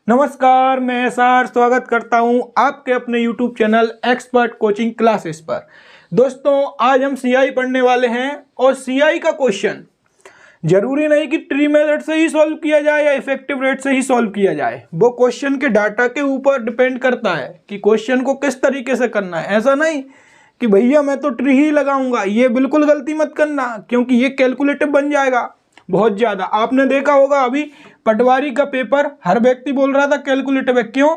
नमस्कार, मैं एसआर स्वागत करता हूं आपके अपने YouTube channel expert coaching classes पर। दोस्तों, आज हम सीआई पढ़ने वाले हैं और सीआई का क्वेश्चन जरूरी नहीं कि ट्री मेथड से ही सॉल्व किया जाए या इफेक्टिव रेट से ही सॉल्व किया जाए। वो क्वेश्चन के डाटा के ऊपर डिपेंड करता है कि क्वेश्चन को किस तरीके से करना है। ऐसा नहीं कि भैया मैं तो ट्री ही लगाऊंगा, ये बिल्कुल गलती मत करना, क्योंकि ये कैलकुलेटिव बन जाएगा बहुत ज़्यादा। आपने देखा होगा अभी पटवारी का पेपर हर व्यक्ति बोल रहा था कैलकुलेटिव है। क्यों?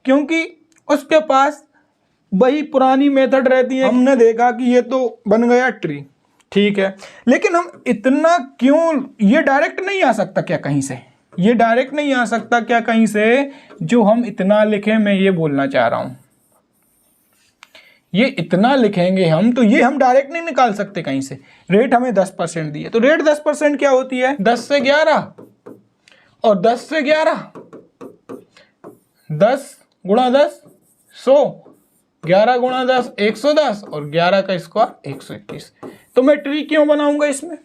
क्योंकि उसके पास वही पुरानी मेथड रहती है। हमने देखा कि ये तो बन गया ट्री, ठीक है, लेकिन हम इतना क्यों, ये डायरेक्ट नहीं आ सकता क्या कहीं से? ये डायरेक्ट नहीं आ सकता क्या कहीं से जो हम इतना लिखें? मैं ये बोलना चाह रहा हूँ, ये इतना लिखेंगे हम तो ये हम डायरेक्ट नहीं निकाल सकते कहीं से। रेट हमें 10% दी है, तो रेट 10% क्या होती है? 10 से 11 और 10 से 11, 10 गुणा 10 100, 11 गुणा 10 110 और 11 का स्क्वायर 121। तो मैं ट्री क्यों बनाऊंगा? इसमें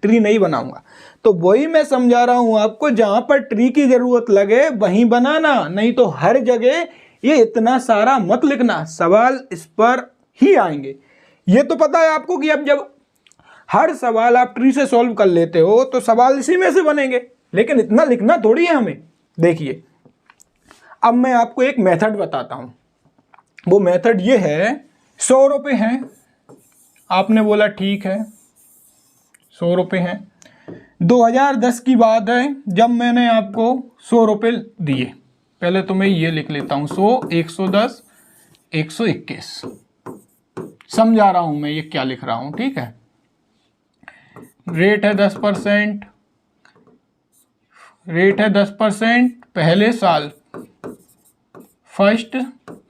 ट्री नहीं बनाऊंगा। तो वही मैं समझा रहा हूं आपको, जहां पर ट्री की जरूरत लगे वहीं बनाना, नहीं तो हर जगह ये इतना सारा मत लिखना। सवाल इस पर ही आएंगे। ये तो पता है आपको कि अब जब हर सवाल आप ट्री से सॉल्व कर लेते हो तो सवाल इसी में से बनेंगे, लेकिन इतना लिखना थोड़ी है हमें। देखिए, अब मैं आपको एक मेथड बताता हूं। वो मेथड ये है, 100 रुपये हैं। आपने बोला ठीक है 100 रुपये हैं। 2010 की बात है जब मैंने आपको 100 रुपये दिए। पहले तो मैं ये लिख लेता हूं 100, 110, 121। समझा रहा हूं मैं ये क्या लिख रहा हूं, ठीक है। रेट है 10%, रेट है 10% पहले साल, फर्स्ट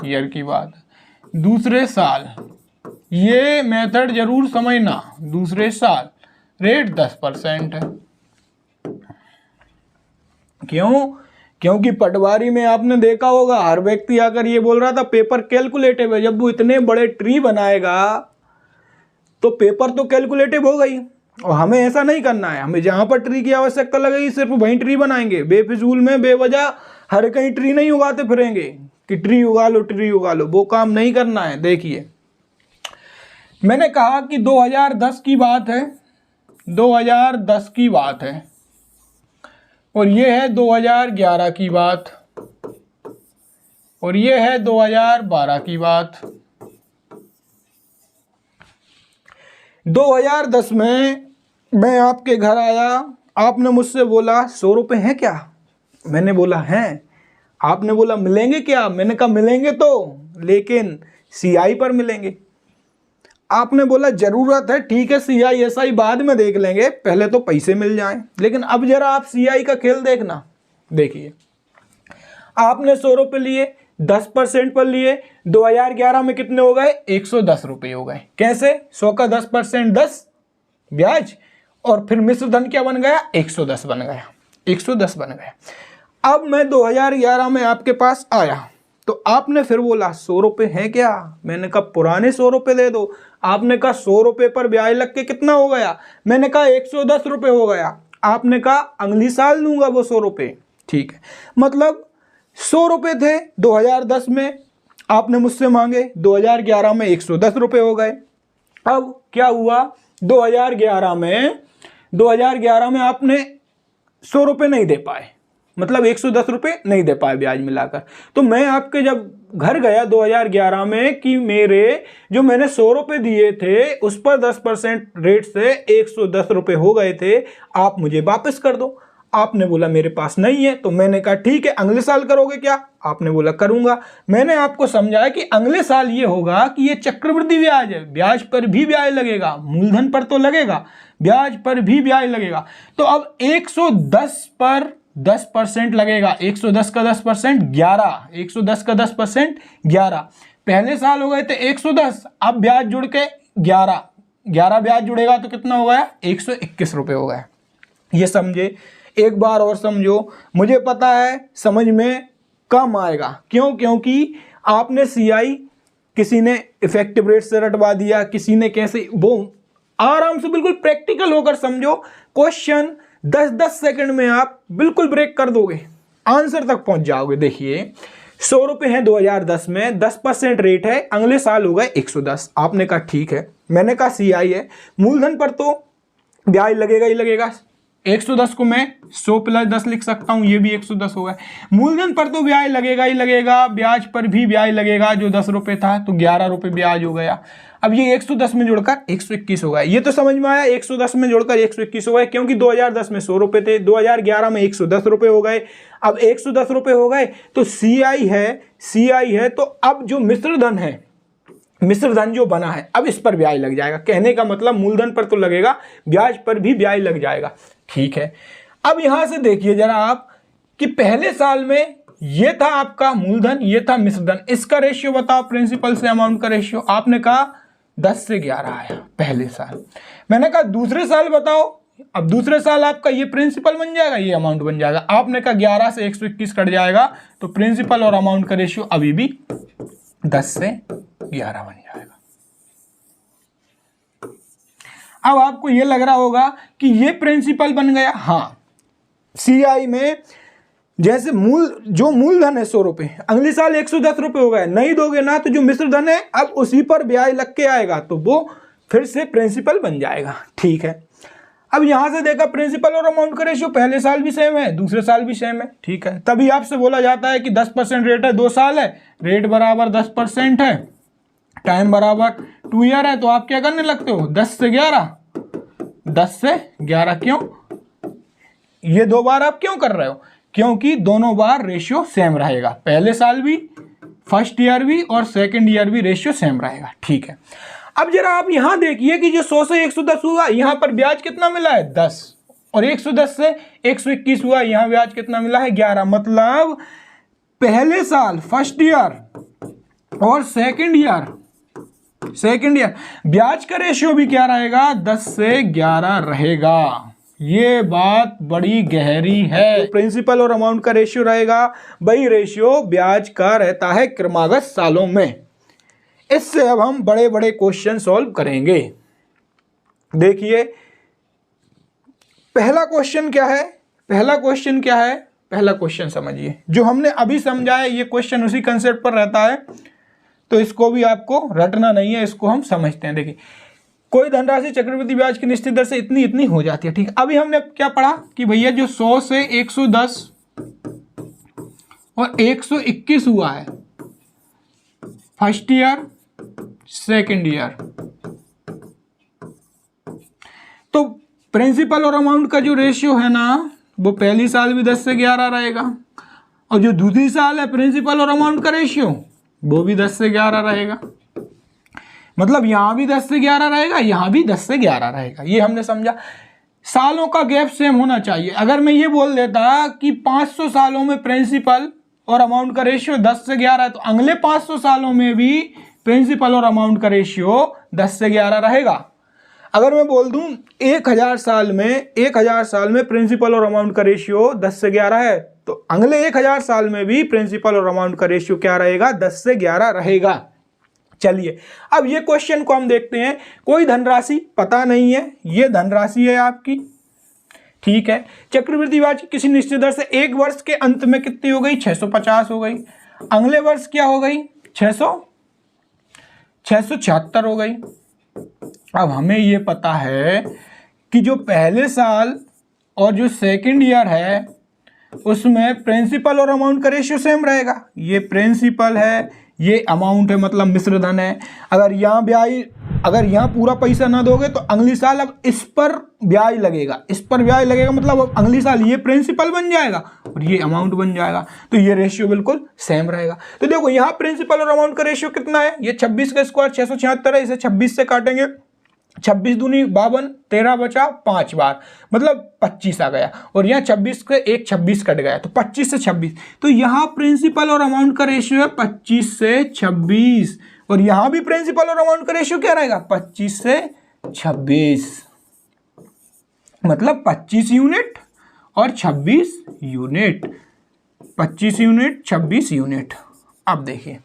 ईयर की बात। दूसरे साल, ये मेथड जरूर समझना, दूसरे साल रेट 10% है। क्यों? क्योंकि पटवारी में आपने देखा होगा हर व्यक्ति आकर ये बोल रहा था पेपर कैलकुलेटिव है। जब वो इतने बड़े ट्री बनाएगा तो पेपर तो कैलकुलेटिव हो गई, और हमें ऐसा नहीं करना है। हमें जहां पर ट्री की आवश्यकता लगेगी सिर्फ वहीं ट्री बनाएंगे। बेफिजूल में बेवजह हर कहीं ट्री नहीं उगाते फिरेंगे कि ट्री उगा लो ट्री उगा लो, वो काम नहीं करना है। देखिए, मैंने कहा कि 2010 की बात है, 2010 की बात है, और ये है 2011 की बात, और ये है 2012 की बात। 2010 में मैं आपके घर आया, आपने मुझसे बोला 100 रुपये हैं क्या? मैंने बोला हैं। आपने बोला मिलेंगे क्या? मैंने कहा मिलेंगे तो, लेकिन सीआई पर मिलेंगे। आपने बोला जरूरत है, ठीक है, सीआई एसआई बाद में देख लेंगे, पहले तो पैसे मिल जाएं। लेकिन अब जरा आप सीआई का खेल देखना। देखिए, आपने 100 रुपये लिए, 10% पर लिए, 2011 में कितने हो गए? 110 रुपये हो गए। कैसे? 100 का 10% 10 ब्याज, और फिर मिश्र धन क्या बन गया? 110 बन गया, 110 बन गया। अब मैं 2011 में आपके पास आया तो आपने फिर बोला 100 रुपये है क्या? मैंने कहा पुराने 100 रुपये दे दो। आपने कहा 100 रुपये पर ब्याज लग के कितना हो गया? मैंने कहा 110 रुपये हो गया। आपने कहा अगली साल दूंगा वो 100 रुपये, ठीक है। मतलब 100 रुपये थे 2010 में, आपने मुझसे मांगे, 2011 में 110 रुपये हो गए। अब क्या हुआ? 2011 में आपने 100 रुपये नहीं दे पाए, मतलब 110 रुपये नहीं दे पाए ब्याज मिलाकर। तो मैं आपके जब घर गया 2011 में कि मेरे जो मैंने 100 रुपये दिए थे उस पर 10% रेट से 110 रुपये हो गए थे, आप मुझे वापस कर दो। आपने बोला मेरे पास नहीं है। तो मैंने कहा ठीक है, अगले साल करोगे क्या? आपने बोला करूंगा। मैंने आपको समझाया कि अगले साल ये होगा कि ये चक्रवृद्धि ब्याज है, ब्याज पर भी ब्याज लगेगा, मूलधन पर तो लगेगा, ब्याज पर भी ब्याज लगेगा। तो अब 110 पर 10% लगेगा, 110 का 10% 11, 110 का 10% 11। पहले साल हो गए थे 110, अब ब्याज जुड़ के 11 ब्याज जुड़ेगा तो कितना हो गया? 121 रुपये हो गया। ये समझे? एक बार और समझो, मुझे पता है समझ में कम आएगा। क्यों? क्योंकि आपने सीआई किसी ने इफेक्टिव रेट से रटवा दिया, किसी ने कैसे, वो आराम से बिल्कुल प्रैक्टिकल होकर समझो। क्वेश्चन 10-10 सेकंड में आप बिल्कुल ब्रेक कर दोगे। आंसर तक पहुंच जाओगे। देखिए 100 रुपये हैं 2010 में, 10% रेट है, अगले साल हो गए 110। आपने कहा ठीक है, मैंने कहा CI है, मूलधन पर तो ब्याज लगेगा ही लगेगा। 110 को मैं 100 + 10 लिख सकता हूं, ये भी 110 होगा। मूलधन पर तो ब्याज लगेगा ही लगेगा, ब्याज पर भी ब्याज लगेगा, जो 10 रुपये था तो 11 रुपये ब्याज हो गया। अब ये 110 में जोड़कर 121 हो गया। ये तो समझ में आया, 110 में जोड़कर 121 हो गए, क्योंकि 2010 में 100 रुपये थे, 2011 में 110 रुपये हो गए, अब 110 रुपये हो गए तो CI है। तो अब जो मिश्रधन है, मिश्रधन जो बना है, अब इस पर ब्याज लग जाएगा। कहने का मतलब मूलधन पर तो लगेगा, ब्याज पर भी ब्याज लग जाएगा। ठीक है, अब यहां से देखिए जरा आप कि पहले साल में ये था आपका मूलधन, ये था मिश्रधन, इसका रेशियो बताओ, प्रिंसिपल से अमाउंट का रेशियो। आपने कहा 10 से 11 आया पहले साल। मैंने कहा दूसरे साल बताओ, अब दूसरे साल आपका ये प्रिंसिपल बन जाएगा, ये अमाउंट बन जाएगा। आपने कहा 11 से 121 कट जाएगा, तो प्रिंसिपल और अमाउंट का रेशियो अभी भी 10 से 11 बन जाएगा। अब आपको ये लग रहा होगा कि ये प्रिंसिपल बन गया। हाँ, CI में जैसे जो मूलधन है 100 रुपये, अगले साल 110 रुपये हो गए, नहीं दोगे ना तो जो मिश्रधन है अब उसी पर ब्याज लग के आएगा, तो वो फिर से प्रिंसिपल बन जाएगा। ठीक है, अब यहां से देखा प्रिंसिपल और अमाउंट का रेशियो पहले साल भी सेम है, दूसरे साल भी सेम है। ठीक है, तभी आपसे बोला जाता है कि 10% रेट है, 2 साल है, रेट बराबर 10% है, टाइम बराबर 2 ईयर है, तो आप क्या करने लगते हो 10 से 11। क्यों ये 2 बार आप क्यों कर रहे हो? क्योंकि दोनों बार रेशियो सेम रहेगा, पहले साल भी, फर्स्ट ईयर भी और सेकंड ईयर भी रेशियो सेम रहेगा। ठीक है, अब जरा आप यहां देखिए कि जो 100 से 110 हुआ, यहां पर ब्याज कितना मिला है 10, और 110 से 121 हुआ, यहां ब्याज कितना मिला है 11। मतलब पहले साल फर्स्ट ईयर और सेकंड ईयर ब्याज का रेशियो भी क्या रहेगा 10 से 11 रहेगा। ये बात बड़ी गहरी है। तो प्रिंसिपल और अमाउंट का रेशियो रहेगा, वही रेशियो ब्याज का रहता है क्रमागत सालों में। इससे अब हम बड़े बड़े क्वेश्चन सॉल्व करेंगे। देखिए पहला क्वेश्चन क्या है, पहला क्वेश्चन समझिए, जो हमने अभी समझा है ये क्वेश्चन उसी कंसेप्ट पर रहता है, तो इसको भी आपको रटना नहीं है, इसको हम समझते हैं। देखिए कोई धनराशि चक्रवृद्धि ब्याज की निश्चित दर से इतनी हो जाती है। ठीक है, अभी हमने क्या पढ़ा कि भैया जो 100 से 110 और 121 हुआ है फर्स्ट ईयर सेकंड ईयर, तो प्रिंसिपल और अमाउंट का जो रेशियो है ना, वो पहली साल भी 10 से 11 रहेगा, और जो दूसरी साल है प्रिंसिपल और अमाउंट का रेशियो वो भी 10 से 11 रहेगा। मतलब यहां भी 10 से 11 रहेगा, यहां भी 10 से 11 रहेगा। ये हमने समझा। सालों का गैप सेम होना चाहिए। अगर मैं ये बोल देता कि 500 सालों में प्रिंसिपल और अमाउंट का रेशियो 10 से 11 है, तो अगले 500 सालों में भी प्रिंसिपल और अमाउंट का रेशियो 10 से 11 रहेगा। अगर मैं बोल दूं 1000 साल में प्रिंसिपल और अमाउंट का रेशियो 10 से 11 है, तो अगले 1000 साल में भी प्रिंसिपल और अमाउंट का रेशियो क्या रहेगा 10 से 11 रहेगा। चलिए अब ये क्वेश्चन को हम देखते हैं। कोई धनराशि पता नहीं है, ये धनराशि है आपकी। ठीक है, चक्रवृद्धि ब्याज किसी निश्चित दर से एक वर्ष के अंत में कितनी हो गई 650 हो गई, अगले वर्ष क्या हो गई 676 हो गई। अब हमें ये पता है कि जो पहले साल और जो सेकंड ईयर है उसमें प्रिंसिपल और अमाउंट का रेशियो सेम रहेगा। ये प्रिंसिपल है, ये अमाउंट है, मतलब मिश्रधन है। अगर यहाँ पूरा पैसा ना दोगे तो अगली साल अब इस पर ब्याज लगेगा, मतलब अब अगली साल ये प्रिंसिपल बन जाएगा और ये अमाउंट बन जाएगा, तो ये रेशियो बिल्कुल सेम रहेगा। तो देखो यहाँ प्रिंसिपल और अमाउंट का रेशियो कितना है, ये 26 का स्क्वायर 676 है, इसे 26 से काटेंगे, 26 दूनी 52, 13 बचा 5 बार, मतलब 25 आ गया, और यहाँ 26 के एक 26 कट गया, तो 25 से 26। तो यहाँ प्रिंसिपल और अमाउंट का रेशियो है 25 से 26, और यहाँ भी प्रिंसिपल और अमाउंट का रेशियो क्या रहेगा 25 से 26, मतलब 25 यूनिट और 26 यूनिट, 25 यूनिट 26 यूनिट। अब देखिए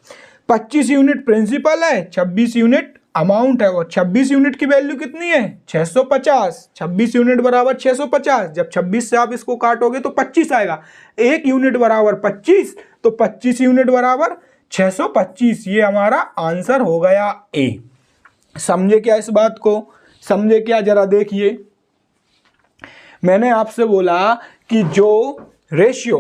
25 यूनिट प्रिंसिपल है, 26 यूनिट अमाउंट है वो 26 यूनिट की वैल्यू कितनी है 650, 26 यूनिट बराबर 650। जब 26 से आप इसको काटोगे तो 25 आएगा। 1 यूनिट बराबर 25, तो 25 यूनिट बराबर 625। ये हमारा आंसर हो गया ए। समझे क्या इस बात को? समझे क्या? जरा देखिए, मैंने आपसे बोला कि जो रेशियो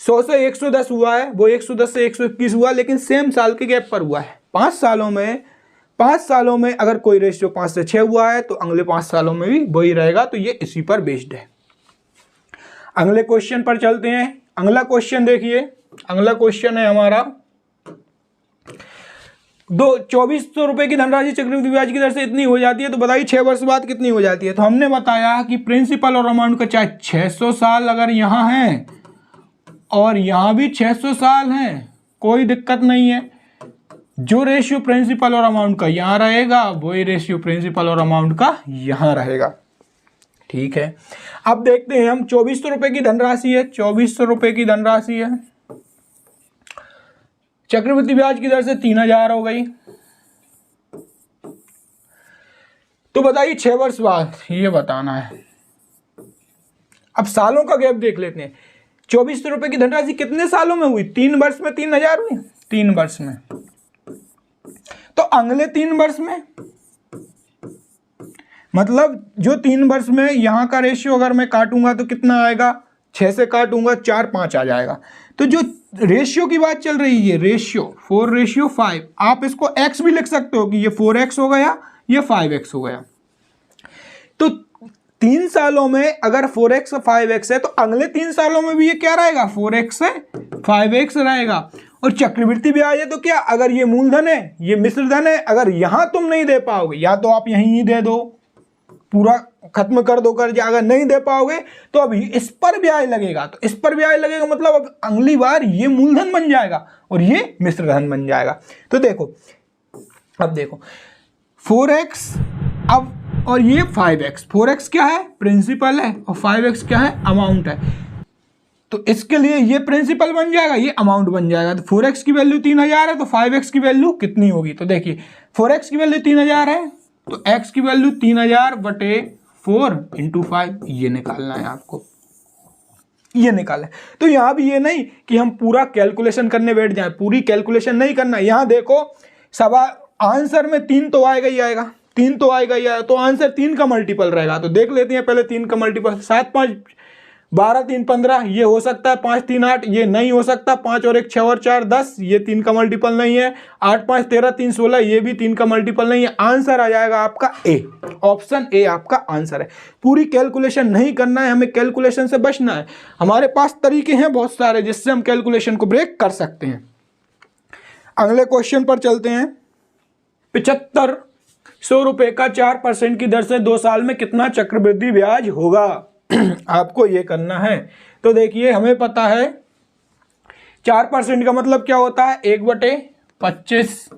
100 से 110 हुआ है वो 110 से 121 हुआ, लेकिन सेम साल के गैप पर हुआ है। 5 सालों में अगर कोई रेशियो 5 से 6 हुआ है तो अगले 5 सालों में भी वही रहेगा। तो ये इसी पर बेस्ड है। अगले क्वेश्चन पर चलते हैं। अगला क्वेश्चन देखिए, अगला क्वेश्चन है हमारा 2400 रुपए की धनराशि चक्रवृद्धि ब्याज की दर से इतनी हो जाती है, तो बताइए 6 वर्ष बाद कितनी हो जाती है। तो हमने बताया कि प्रिंसिपल और अमाउंट का चाहे 600 साल अगर यहाँ है और यहाँ भी 600 साल है, कोई दिक्कत नहीं है। जो रेशियो प्रिंसिपल और अमाउंट का यहाँ रहेगा वही रेशियो प्रिंसिपल और अमाउंट का यहाँ रहेगा। ठीक है, अब देखते हैं हम 2400 रुपए की धनराशि है, 2400 रुपए की धनराशि है, चक्रवृद्धि ब्याज की दर से 3000 हो गई। तो बताइए 6 वर्ष बाद ये बताना है। अब सालों का गैप देख लेते हैं। 2400 रुपए की धनराशि कितने सालों में हुई? 3 वर्ष में 3000 हुई, 3 वर्ष में। तो अगले 3 वर्ष में, मतलब जो 3 वर्ष में यहां का रेशियो अगर मैं काटूंगा तो कितना आएगा? 6 से काटूंगा 4, 5 आ जाएगा। तो जो रेशियो की बात चल रही है, रेशियो 4:5, आप इसको x भी लिख सकते हो कि ये 4x हो गया, ये 5x हो गया। तो 3 सालों में अगर 4x 5x है तो अगले 3 सालों में भी ये क्या रहेगा? 4x से 5x रहेगा। और चक्रवृद्धि ब्याज है तो क्या, अगर ये मूलधन है, ये मिश्र धन है, अगर यहां तुम नहीं दे पाओगे या तो आप यहीं ही दे दो, पूरा खत्म कर दो कर्ज। अगर नहीं दे पाओगे तो अभी इस पर ब्याज लगेगा। तो इस पर ब्याज लगेगा मतलब अब अगली बार ये मूलधन बन जाएगा और ये मिश्र धन बन जाएगा। तो देखो, अब देखो 4x अब और ये 5x। 4x क्या है? प्रिंसिपल है, और 5x क्या है? अमाउंट है। तो इसके लिए ये प्रिंसिपल बन जाएगा, ये अमाउंट बन जाएगा। तो 4x की वैल्यू 3000 है, तो 5x की वैल्यू कितनी होगी? तो देखिए 4x की वैल्यू 3000 है, तो x की वैल्यू 3000/4 × 5 ये निकालना है आपको, ये निकालना है। तो यहां भी ये नहीं कि हम पूरा कैलकुलेशन करने बैठ जाएं, पूरी कैलकुलेशन नहीं करना। यहां देखो आंसर में 3 तो आएगा ही आएगा, 3 तो आएगा ही आएगा। तो आंसर 3 का मल्टीपल रहेगा। तो देख लेते हैं पहले 3 का मल्टीपल। 7 5 12 3 15 ये हो सकता है, 5 3 8 ये नहीं हो सकता, 5 और 1 6 और 4 10 ये 3 का मल्टीपल नहीं है, 8 5 13 3 16 ये भी 3 का मल्टीपल नहीं है। आंसर आ जाएगा आपका ए, ऑप्शन ए आपका आंसर है। पूरी कैलकुलेशन नहीं करना है, हमें कैलकुलेशन से बचना है। हमारे पास तरीके हैं बहुत सारे जिससे हम कैलकुलेशन को ब्रेक कर सकते हैं। अगले क्वेश्चन पर चलते हैं। 7500 रुपए का 4% की दर से 2 साल में कितना चक्रवृद्धि ब्याज होगा? आपको ये करना है। तो देखिए हमें पता है 4% का मतलब क्या होता है? 1/25,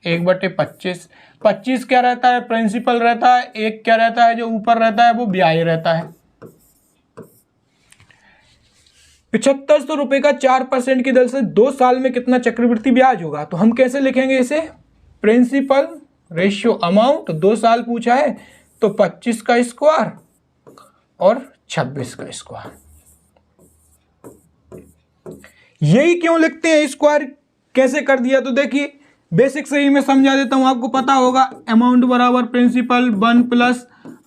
1/25। 25 क्या रहता है? प्रिंसिपल रहता है। 1 क्या रहता है? जो ऊपर रहता है वो ब्याज रहता है। 7500 रुपए का 4% की दर से 2 साल में कितना चक्रवृद्धि ब्याज होगा? तो हम कैसे लिखेंगे इसे? प्रिंसिपल रेशियो अमाउंट, 2 साल पूछा है तो 25 का स्क्वायर और 26 का स्क्वायर। यही क्यों लिखते हैं? स्क्वायर कैसे कर दिया? तो देखिए बेसिक से ही मैं समझा देता हूं, आपको पता होगा। अमाउंट बराबर प्रिंसिपल 1 +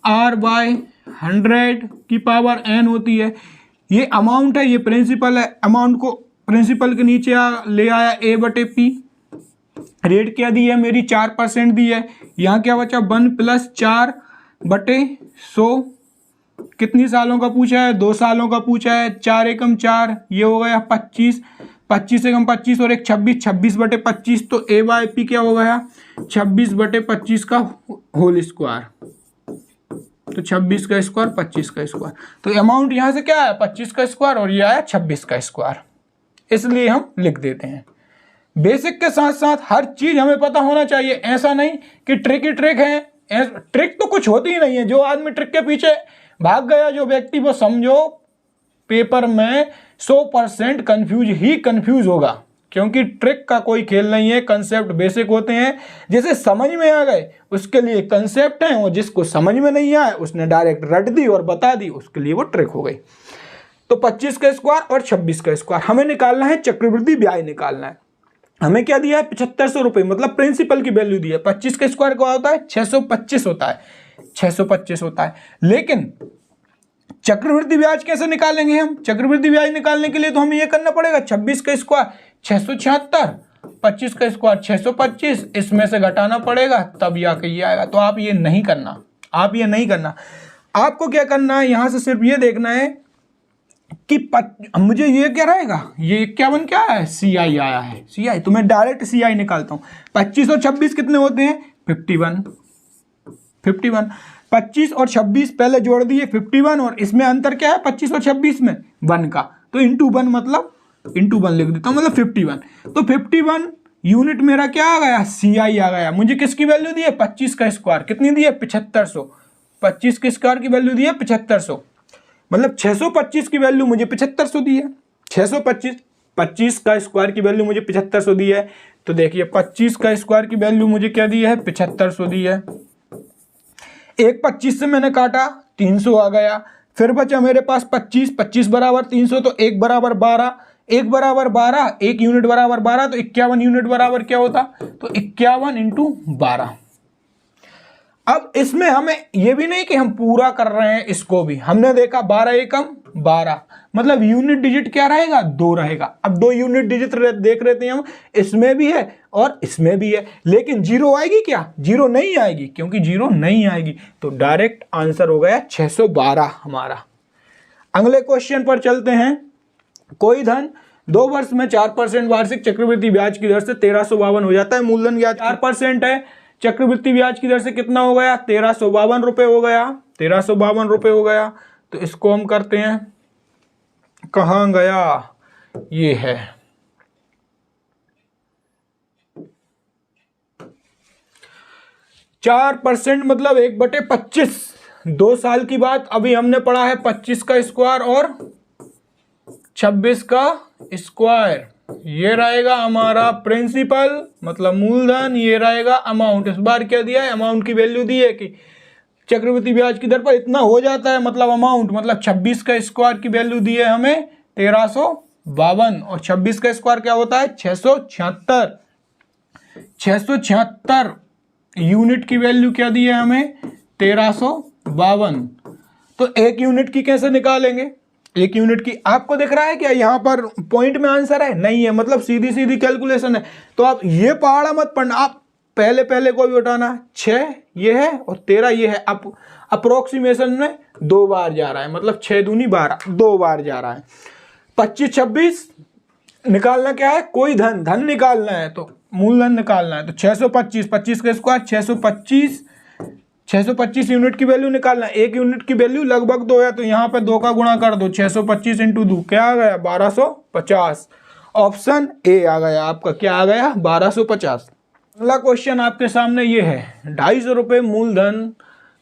r/100n होती है। ये अमाउंट है, ये प्रिंसिपल है। अमाउंट को प्रिंसिपल के नीचे ले आया a/p। रेट क्या दी है मेरी? 4% दी है। यहाँ क्या बचा? 1 + 4/100। कितनी सालों का पूछा है? 2 सालों का पूछा है। 4 एकम 4 ये हो गया 25, 25 एकम 25 और 1 26, 26/25। तो a/p क्या हो गया? 26/25 का होल स्क्वायर। तो 26 का स्क्वायर, 25 का स्क्वायर। तो अमाउंट यहाँ से क्या है? 25 का स्क्वायर और ये आया 26 का स्क्वायर। इसलिए हम लिख देते हैं। बेसिक के साथ साथ हर चीज हमें पता होना चाहिए। ऐसा नहीं कि ट्रिक ही ट्रिक है, ट्रिक तो कुछ होती ही नहीं है। जो आदमी ट्रिक के पीछे भाग गया, जो व्यक्ति, वो समझो पेपर में 100% कंफ्यूज होगा। क्योंकि ट्रिक का कोई खेल नहीं है, कंसेप्ट बेसिक होते हैं। जिसे समझ में आ गए उसके लिए कंसेप्ट है, और जिसको समझ में नहीं आया उसने डायरेक्ट रट दी और बता दी, उसके लिए वो ट्रिक हो गई। तो 25 का स्क्वायर और 26 का स्क्वायर हमें निकालना है, चक्रवृद्धि ब्याज निकालना है। हमें क्या दिया है, 7500 रुपये, मतलब प्रिंसिपल की वैल्यू दी है। 25 का स्क्वायर क्या होता है, 625 होता है, 625 होता है। लेकिन चक्रवृद्धि ब्याज कैसे निकालेंगे हम? चक्रवृद्धि ब्याज निकालने के लिए तो हमें यह करना पड़ेगा, 26 का स्क्वायर 676, 25 का स्क्वायर 625, इसमें से घटाना पड़ेगा, तब ये आएगा। तो आप ये नहीं करना, आप ये नहीं करना। आपको क्या करना है, यहां से सिर्फ ये देखना है कि मुझे ये क्या रहेगा, ये 51 क्या है, CI आया है, CI। तो मैं डायरेक्ट CI निकालता हूं। 25 और 26 कितने होते हैं, 51। 25 और 26 पहले जोड़ दिए 51, और इसमें अंतर क्या है 25 और 26 में, 1 का। तो इंटू 1, मतलब इंटू 1 लिख देता हूं, मतलब 51। तो 51 यूनिट मेरा क्या आ गया, CI आ गया। मुझे किसकी वैल्यू दी है, 25 का स्क्वायर, कितनी दी है, 7500। 25 के स्क्वायर की वैल्यू दी है 7500, मतलब 625 की वैल्यू मुझे 7500 दी है। 25 का स्क्वायर की वैल्यू मुझे 7500 दी है। तो देखिए 25 का स्क्वायर की वैल्यू मुझे क्या दी है, 7500 दी है। एक 25 से मैंने काटा, 300 आ गया। फिर बचा मेरे पास 25 बराबर 300, तो 1 बराबर 12, 1 बराबर 12, 1 यूनिट बराबर 12, तो 51 यूनिट बराबर क्या होता, तो 51 इंटू 12। अब इसमें हमें यह भी नहीं कि हम पूरा कर रहे हैं, इसको भी हमने देखा 12 एकम 12, मतलब यूनिट डिजिट क्या रहेगा, 2 रहेगा। अब 2 यूनिट डिजिट देख रहे थे हम, इसमें भी है और इसमें भी है, लेकिन 0 आएगी क्या, 0 नहीं आएगी, क्योंकि 0 नहीं आएगी। तो डायरेक्ट आंसर हो गया 612 हमारा। अगले क्वेश्चन पर चलते हैं। कोई धन 2 वर्ष में 4% वार्षिक चक्रवृद्धि ब्याज की दर से 1352 हो जाता है। मूलधन ब्याज 4% है, चक्रवृद्धि ब्याज की दर से कितना हो गया, 1352 रुपये हो गया, 1352 रुपये हो गया। तो इसको हम करते हैं, कहाँ गया, ये है 4%, मतलब 1/25। 2 साल की बात, अभी हमने पढ़ा है 25 का स्क्वायर और 26 का स्क्वायर। ये रहेगा हमारा प्रिंसिपल, मतलब मूलधन, ये रहेगा अमाउंट। इस बार क्या दिया है, अमाउंट की वैल्यू दी है कि चक्रवृद्धि ब्याज की दर पर इतना हो जाता है, मतलब अमाउंट, मतलब 26 का स्क्वायर की वैल्यू दी है हमें 1352, और 26 का स्क्वायर क्या होता है, 676। 676 यूनिट की वैल्यू क्या दी है हमें, 1352। तो 1 यूनिट की कैसे निकालेंगे, 1 यूनिट की आपको दिख रहा है क्या, यहां पर पॉइंट में आंसर है, नहीं है, मतलब सीधी सीधी कैलकुलेशन है। तो आप ये पहाड़ा मत पढ़ना, आप पहले को भी उठाना, 6 ये है और 13 ये है। आप अप्रोक्सीमेशन में 2 बार जा रहा है, मतलब 6 दूनी 12, 2 बार जा रहा है। 25 26 निकालना क्या है, कोई धन निकालना है, तो मूलधन निकालना है। तो 625, 25 का स्क्वायर 625 यूनिट की वैल्यू निकालना है। 1 यूनिट की वैल्यू लगभग 2 है, तो यहाँ पे 2 का गुणा कर दो, 625 इंटू 2 क्या आ गया, 1250। ऑप्शन ए आ गया आपका, क्या आ गया, 1250। अगला क्वेश्चन आपके सामने ये है, 250 रुपये मूलधन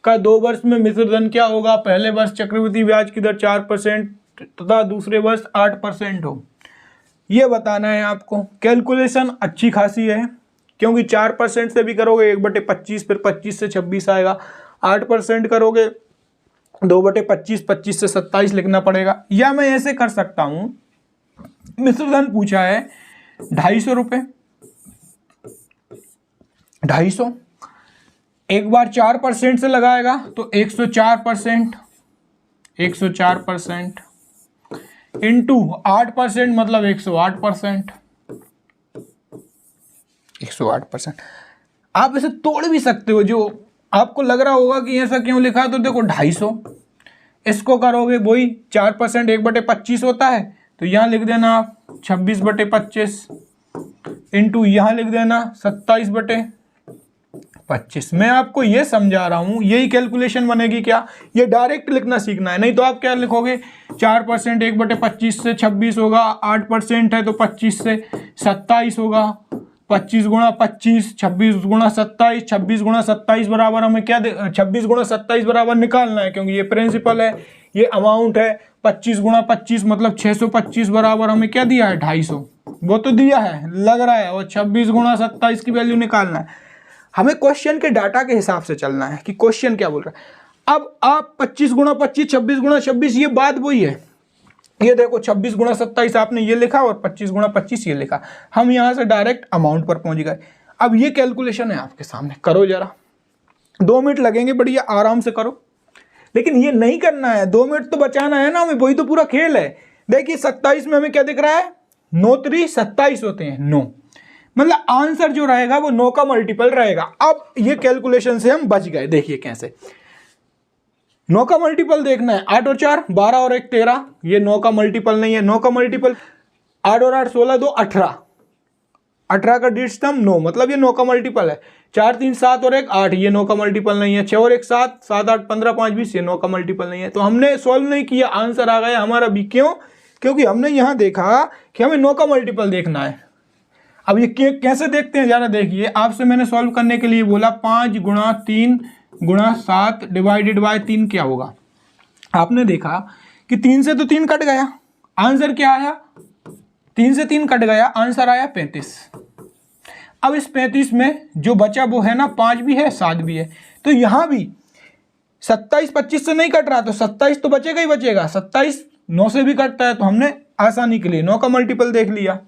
का 2 वर्ष में मिश्रधन क्या होगा। पहले वर्ष चक्रवृद्धि ब्याज की दर 4% तथा दूसरे वर्ष 8% हो, ये बताना है आपको। कैलकुलेशन अच्छी खासी है, क्योंकि 4% से भी करोगे 1/25, फिर 25 से 26 आएगा। 8% करोगे 2/25, 25 से 27 लिखना पड़ेगा। या मैं ऐसे कर सकता हूं, मिश्रधन पूछा है 250 रुपये, 250 एक बार 4% से लगाएगा तो 104%, 104% इंटू 8%, मतलब 108%, 108%। आप इसे तोड़ भी सकते हो, जो आपको लग रहा होगा कि ऐसा क्यों लिखा है, तो देखो 250 इसको करोगे, वही 4% 1/25 होता है, तो यहाँ लिख देना आप 26/25 इंटू यहाँ लिख देना 27/25। मैं आपको ये समझा रहा हूँ, यही कैलकुलेशन बनेगी क्या, ये डायरेक्ट लिखना सीखना है। नहीं तो आप क्या लिखोगे, 4% 1/25 से 26 होगा, 8% है तो 25 से 27 होगा, 25 गुणा 25, 26 गुणा 27, 26 गुणा 27 बराबर हमें क्या 26 गुणा 27 बराबर निकालना है, क्योंकि ये प्रिंसिपल है। ये अमाउंट है 25 गुणा 25 मतलब 625 बराबर हमें क्या दिया है 250, वो तो दिया है लग रहा है। और 26 गुणा 27 की वैल्यू निकालना है। हमें क्वेश्चन के डाटा के हिसाब से चलना है कि क्वेश्चन क्या बोल रहा है। अब आप 25 गुणा 25 26 गुणा 26 ये बात वही है। ये देखो 26 गुणा 27 आपने ये लिखा और 25 गुणा 25 ये लिखा, हम यहाँ से डायरेक्ट अमाउंट पर पहुंच गए। अब ये कैलकुलेशन है आपके सामने, करो जरा, 2 मिनट लगेंगे, बढ़िया आराम से करो। लेकिन ये नहीं करना है, 2 मिनट तो बचाना है ना हमें, वही तो पूरा खेल है। देखिए 27 में हमें क्या दिख रहा है, 9 3 27 होते हैं 9, मतलब आंसर जो रहेगा वो 9 का मल्टीपल रहेगा। अब ये कैलकुलेशन से हम बच गए। देखिए कैसे, 9 का मल्टीपल देखना है, 8 और 4 12 और 1 13, ये 9 का मल्टीपल नहीं है। 9 का मल्टीपल 8 और 8 16 2 18, 18 का डिजिट सम 9, मतलब ये 9 का मल्टीपल है। 4 3 7 और 1 8, ये 9 का मल्टीपल नहीं है। 6 और 1 7 7 8 15 5 20, ये 9 का मल्टीपल नहीं है। तो हमने सॉल्व नहीं किया, आंसर आ गया हमारा बी। क्यों? क्योंकि हमने यहाँ देखा कि हमें 9 का मल्टीपल देखना है। अब ये कैसे देखते हैं जरा देखिए, आपसे मैंने सॉल्व करने के लिए बोला 5 गुणा 3 गुणा 7 डिवाइडेड बाय 3 क्या होगा। आपने देखा कि 3 से तो 3 कट गया, आंसर क्या आया, 3 से 3 कट गया, आंसर आया 35। अब इस 35 में जो बचा वो है ना 5 भी है 7 भी है, तो यहाँ भी 27 25 से नहीं कट रहा, तो 27 तो बचेगा ही बचेगा। 27 9 से भी कटता है, तो हमने आसानी के लिए 9 का मल्टीपल देख लिया।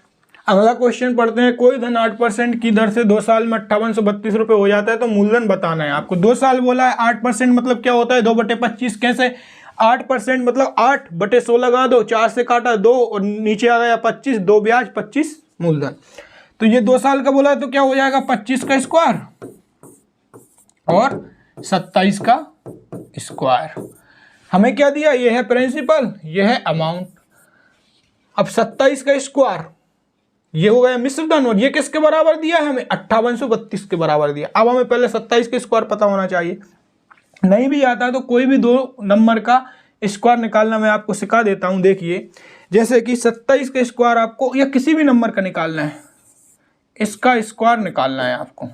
अगला क्वेश्चन पढ़ते हैं। कोई धन 8% की दर से 2 साल में 5832 रुपये हो जाता है, तो मूलधन बताना है आपको। 2 साल बोला है, 8% मतलब क्या होता है 2/25। कैसे 8% मतलब 8/100 लगा दो, 4 से काटा 2 और नीचे आ गया 25, 2 ब्याज 25 मूलधन। तो ये 2 साल का बोला है, तो क्या हो जाएगा 25 का स्क्वायर और 27 का स्क्वायर। हमें क्या दिया, ये है प्रिंसिपल, ये है अमाउंट। अब 27 का स्क्वायर ये हो गया मिश्र धन, और ये किसके बराबर दिया है हमें 5832 के बराबर दिया। अब हमें पहले 27 के स्क्वायर पता होना चाहिए, नहीं भी आता तो कोई भी 2 नंबर का स्क्वायर निकालना मैं आपको सिखा देता हूं। देखिए जैसे कि 27 का स्क्वायर आपको या किसी भी नंबर का निकालना है, इसका स्क्वायर निकालना है आपको।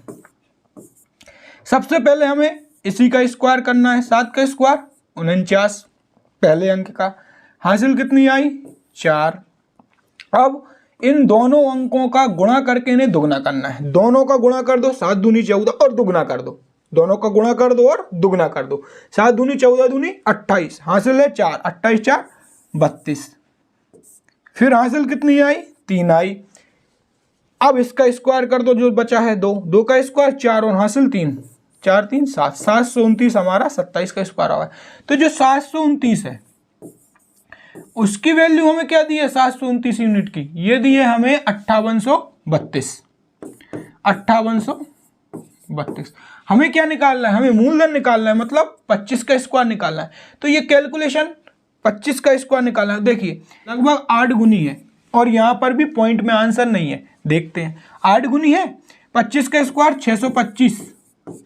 सबसे पहले हमें इसी का स्क्वायर करना है, 7 का स्क्वायर 49 पहले अंक का, हासिल कितनी आई 4। अब इन दोनों अंकों का गुणा करके इन्हें दुगना करना है। दोनों का गुणा कर दो, 7 दूनी 14 और दुगना कर दो, दोनों का गुणा कर दो और दुगना कर दो। 7 दूनी 14 दूनी 28, हासिल है 4, 28 4 32। फिर हासिल कितनी आई 3 आई। अब इसका स्क्वायर कर दो, जो बचा है 2, 2 का स्क्वायर 4 और हासिल 3, 4 3 7, 729 हमारा 27 का स्क्वायर आ गया। तो जो 729 है उसकी वैल्यू हमें क्या दी है 729 यूनिट की, ये दी है हमें 5832। 5832 हमें क्या निकालना है, हमें मूलधन निकालना है, मतलब 25 का स्क्वायर निकालना है। तो ये कैलकुलेशन 25 का स्क्वायर निकालना है। देखिए लगभग 8 गुनी है, और यहाँ पर भी पॉइंट में आंसर नहीं है, देखते हैं 8 गुनी है 25 का स्क्वायर 625,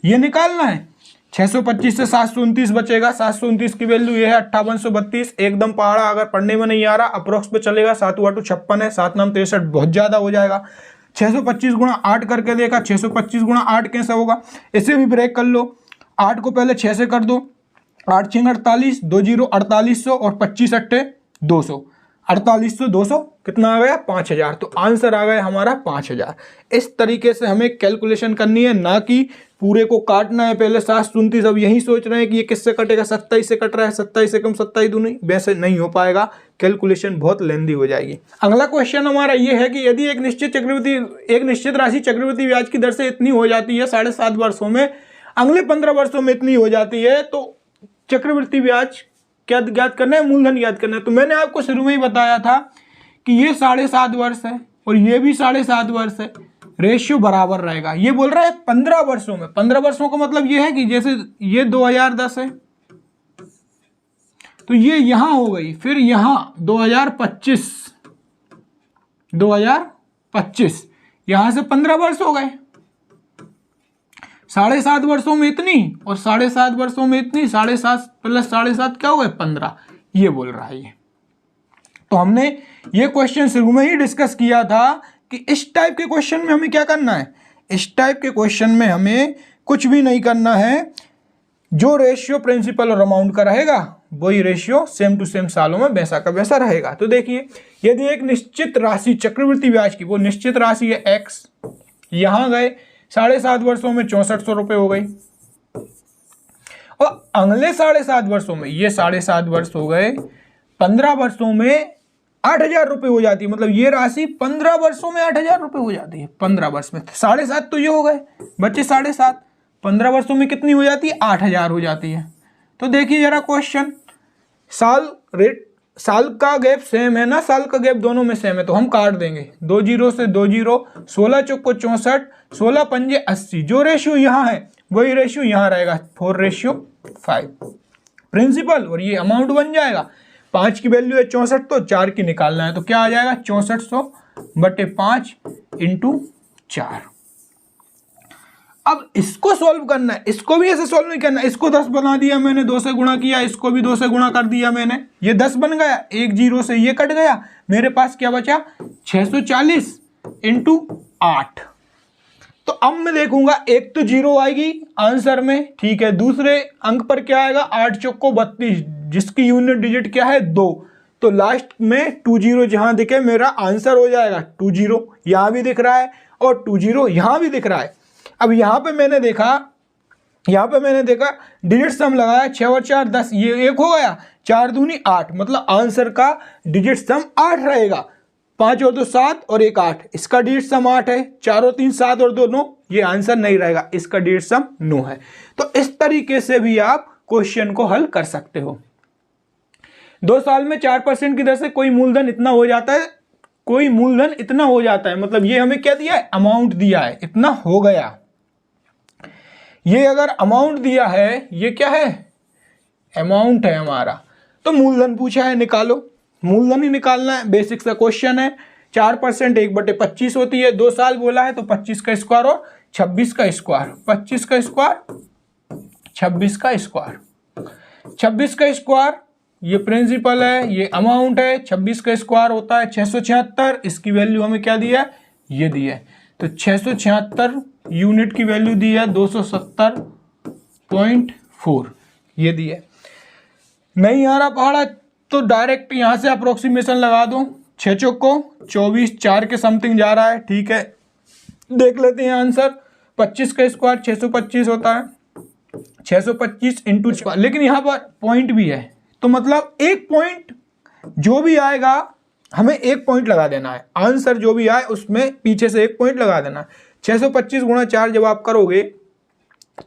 ये निकालना है। 625 से 729 बचेगा, 729 की वैल्यू ये है 5832। एकदम पहाड़ा, अगर पढ़ने में नहीं आ रहा अप्रोक्स पे चलेगा, 7 8 56 है, 7 9 63 बहुत ज़्यादा हो जाएगा। 625 गुणा 8 करके देखा, 625 गुणा 8 कैसे होगा, इसे भी ब्रेक कर लो। 8 को पहले 6 से कर दो, 8 6 48, 2 0 4800 और 25 8 200, 4800 200 कितना आ गया 5000। तो आंसर आ गया हमारा 5000। इस तरीके से हमें कैलकुलेशन करनी है, ना कि पूरे को काटना है। पहले 729, अब यही सोच रहे हैं कि ये किससे कटेगा, 27 से कट रहा है, 27 से कम 27 दूनी, वैसे नहीं हो पाएगा, कैलकुलेशन बहुत लेंदी हो जाएगी। अगला क्वेश्चन हमारा ये है कि यदि एक निश्चित राशि चक्रवृद्धि ब्याज की दर से इतनी हो जाती है 7.5 वर्षों में, अगले 15 वर्षों में इतनी हो जाती है, तो चक्रवृद्धि ब्याज क्या ज्ञात करना है, मूलधन ज्ञात करना है। तो मैंने आपको शुरू में ही बताया था कि ये 7.5 वर्ष है और ये भी 7.5 वर्ष है, रेशियो बराबर रहेगा। ये बोल रहा है 15 वर्षों में, 15 वर्षों का मतलब ये है कि जैसे ये 2010 है तो ये यहां हो गई, फिर यहां 2025 यहां से 15 वर्ष हो गए। 7.5 वर्षों में इतनी और 7.5 वर्षों में इतनी, 7.5 प्लस 7.5 क्या हो गए 15, ये बोल रहा है ये। तो हमने ये क्वेश्चन शुरू में ही डिस्कस किया था कि इस टाइप के क्वेश्चन में हमें क्या करना है, इस टाइप के क्वेश्चन में हमें कुछ भी नहीं करना है, जो रेशियो प्रिंसिपल और अमाउंट का रहेगा वही रेशियो सेम टू सेम सालों में वैसा का वैसा रहेगा। तो देखिए, यदि एक निश्चित राशि चक्रवृद्धि ब्याज की, वो निश्चित राशि है x, यहां गए 7.5 वर्षों में 6400 रुपये हो गई, और अगले 7.5 वर्षों में, ये 7.5 वर्ष हो गए, 15 वर्षों में 8,000 रुपये हो जाती है। मतलब ये राशि 15 वर्षों में 8,000 रुपये हो जाती है। 15 वर्ष में 7.5 तो ये हो गए बच्चे, 7.5 15 वर्षों में कितनी हो जाती है? 8,000 हो जाती है। तो देखिए जरा क्वेश्चन, साल का गैप सेम है ना, साल का गैप दोनों में सेम है, तो हम काट देंगे 2 जीरो से 2 जीरो, 16 चौको 64, 16 पंजे 80। जो रेशियो यहाँ है वही रेशियो यहाँ रहेगा, 4:5 प्रिंसिपल, और ये अमाउंट बन जाएगा। 5 की वैल्यू है 64, तो 4 की निकालना है, तो क्या आ जाएगा? 6400/5 × 4। अब इसको सॉल्व करना है, इसको भी ऐसे सॉल्व नहीं करना है। इसको 10 बना दिया मैंने, 2 से गुणा किया, इसको भी 2 से गुणा कर दिया मैंने, ये 10 बन गया, 1 जीरो से ये कट गया, मेरे पास क्या बचा? 640 × 8। तो अब मैं देखूंगा, एक तो जीरो आएगी आंसर में, ठीक है, दूसरे अंक पर क्या आएगा? 8 चौको 32, जिसकी यूनिट डिजिट क्या है? 2। तो लास्ट में 2 जीरो जहां दिखे मेरा आंसर हो जाएगा 2 जीरो, यहां भी दिख रहा है और 2 जीरो यहां भी दिख रहा है। अब यहाँ पे मैंने देखा डिजिट सम लगाया, 6 और 4 10, ये 1 हो गया, 4 दूनी 8, मतलब आंसर का डिजिट सम 8 रहेगा। 5 और 2 7 और 1 8, इसका डिजिट सम 8 है। 4 और 3 7 और 2 9, ये आंसर नहीं रहेगा, इसका डिजिट सम 9 है। तो इस तरीके से भी आप क्वेश्चन को हल कर सकते हो। 2 साल में 4% की दर से कोई मूलधन इतना हो जाता है, कोई मूलधन इतना हो जाता है, मतलब ये हमें क्या दिया है? अमाउंट दिया है, इतना हो गया। ये अगर अमाउंट दिया है, ये क्या है? अमाउंट है हमारा। तो मूलधन पूछा है, निकालो, मूलधन ही निकालना है, बेसिक सा क्वेश्चन है। 4% 1/25 होती है, 2 साल बोला है तो 25 का स्क्वायर और 26 का स्क्वायर, 25 का स्क्वायर 26 का स्क्वायर, 26 का स्क्वायर ये प्रिंसिपल है, ये अमाउंट है। 26 का स्क्वायर होता है 676, इसकी वैल्यू हमें क्या दिया है? ये दिया है। तो 676 यूनिट की वैल्यू दी है 270.4, ये दी है। नहीं आ रहा पहाड़ा तो डायरेक्ट यहां से अप्रोक्सीमेशन लगा दो, 6 चौको 24, 4 के समथिंग जा रहा है, ठीक है। देख लेते हैं आंसर, 25 का स्क्वायर 625 होता है, 625 इंटू, लेकिन यहाँ पर पॉइंट भी है, तो मतलब एक पॉइंट जो भी आएगा हमें 1 पॉइंट लगा देना है। आंसर जो भी आए उसमें पीछे से 1 पॉइंट लगा देना है। 625 गुणा 4 जब आप करोगे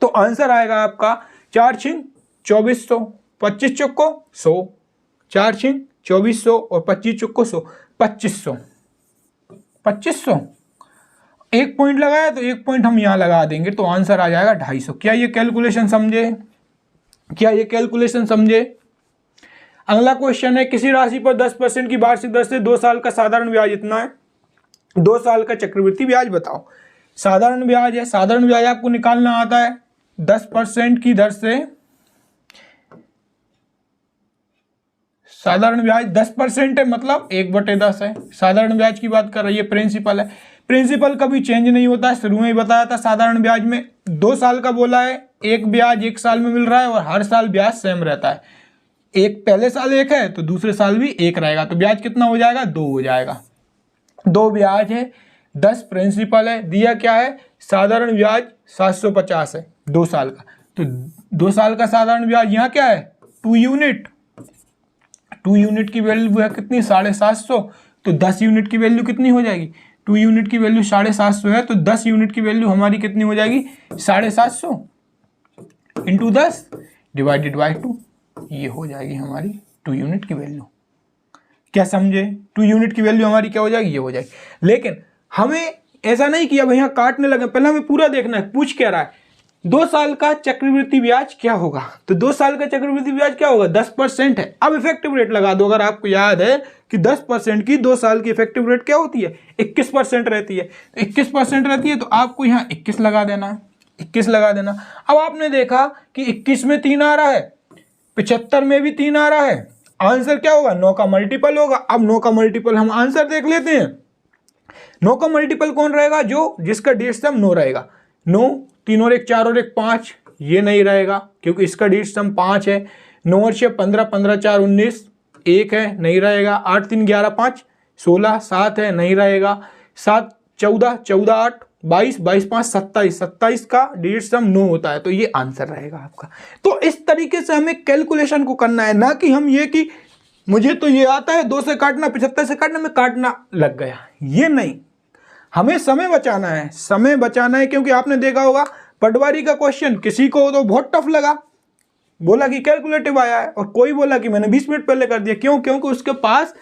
तो आंसर आएगा आपका 4 छिंग 2400, 25 चौको 100, 4 छिंग 2400 और 25 चौको 100, 2500, 2500। 1 पॉइंट लगाया तो 1 पॉइंट हम यहाँ लगा देंगे, तो आंसर आ जाएगा 250। क्या ये कैलकुलेशन समझे? क्या ये कैलकुलेशन समझे? अगला क्वेश्चन है, किसी राशि पर 10% की वार्षिक दर से 2 साल का साधारण ब्याज इतना है, 2 साल का चक्रवृद्धि ब्याज बताओ। साधारण ब्याज है, साधारण ब्याज आपको निकालना आता है 10% की दर से, साधारण ब्याज 10% है, मतलब 1/10 है। साधारण ब्याज की बात कर रही है, प्रिंसिपल है, प्रिंसिपल कभी चेंज नहीं होता है, शुरू में ही बताया था। साधारण ब्याज में 2 साल का बोला है, एक ब्याज 1 साल में मिल रहा है और हर साल ब्याज सेम रहता है। एक पहले साल 1 है तो दूसरे साल भी 1 रहेगा, तो ब्याज कितना हो जाएगा? 2 हो जाएगा। 2 ब्याज है, 10 प्रिंसिपल है, दिया क्या है? साधारण ब्याज 750 है 2 साल का, तो 2 साल का साधारण ब्याज यहाँ क्या है? 2 यूनिट, 2 यूनिट की वैल्यू है कितनी? 750, तो 10 यूनिट की वैल्यू कितनी हो जाएगी? 2 यूनिट की वैल्यू 750 है, तो 10 यूनिट की वैल्यू हमारी कितनी हो जाएगी? 750 इंटू 10 डिवाइडेड बाई 2, ये हो जाएगी हमारी 2 यूनिट की वैल्यू। क्या समझे? 2 यूनिट की वैल्यू हमारी क्या हो जाएगी? ये हो जाएगी। लेकिन हमें ऐसा नहीं किया भैया काटने लगे, पहले हमें पूरा देखना है, पूछ क्या रहा है? 2 साल का चक्रवृद्धि ब्याज क्या होगा? तो 2 साल का चक्रवृद्धि ब्याज क्या होगा? 10% है। अब इफेक्टिव रेट लगा दो। अगर आपको याद है कि 10% की 2 साल की इफेक्टिव रेट क्या होती है? 21% रहती है। 21% रहती है तो आपको यहाँ 21 लगा देना है, 21 लगा देना। अब आपने देखा कि 21 में 3 आ रहा है, 75 में भी 3 आ रहा है, आंसर क्या होगा? 9 का मल्टीपल होगा। अब 9 का मल्टीपल हम आंसर देख लेते हैं। 9 का मल्टीपल कौन रहेगा? जो जिसका डिजिट सम 9 रहेगा। 9, 3 और 1 4 और 1 5, ये नहीं रहेगा क्योंकि इसका डिजिट सम 5 है। 9 और 6 15, 15 4 19, 1 है, नहीं रहेगा। 8 3 11 5 16, 7 है, नहीं रहेगा। 7 14, 14 8 22, 22 5 27, 27 का डिजिट सम 9 होता है, तो ये आंसर रहेगा आपका। तो इस तरीके से हमें कैलकुलेशन को करना है, ना कि हम ये कि मुझे तो ये आता है 2 से काटना, 75 से काटना, मैं काटना लग गया, ये नहीं। हमें समय बचाना है, समय बचाना है, क्योंकि आपने देखा होगा पटवारी का क्वेश्चन किसी को तो बहुत टफ लगा, बोला कि कैलकुलेटिव आया है, और कोई बोला कि मैंने 20 मिनट पहले कर दिया। क्यों? क्योंकि उसके पास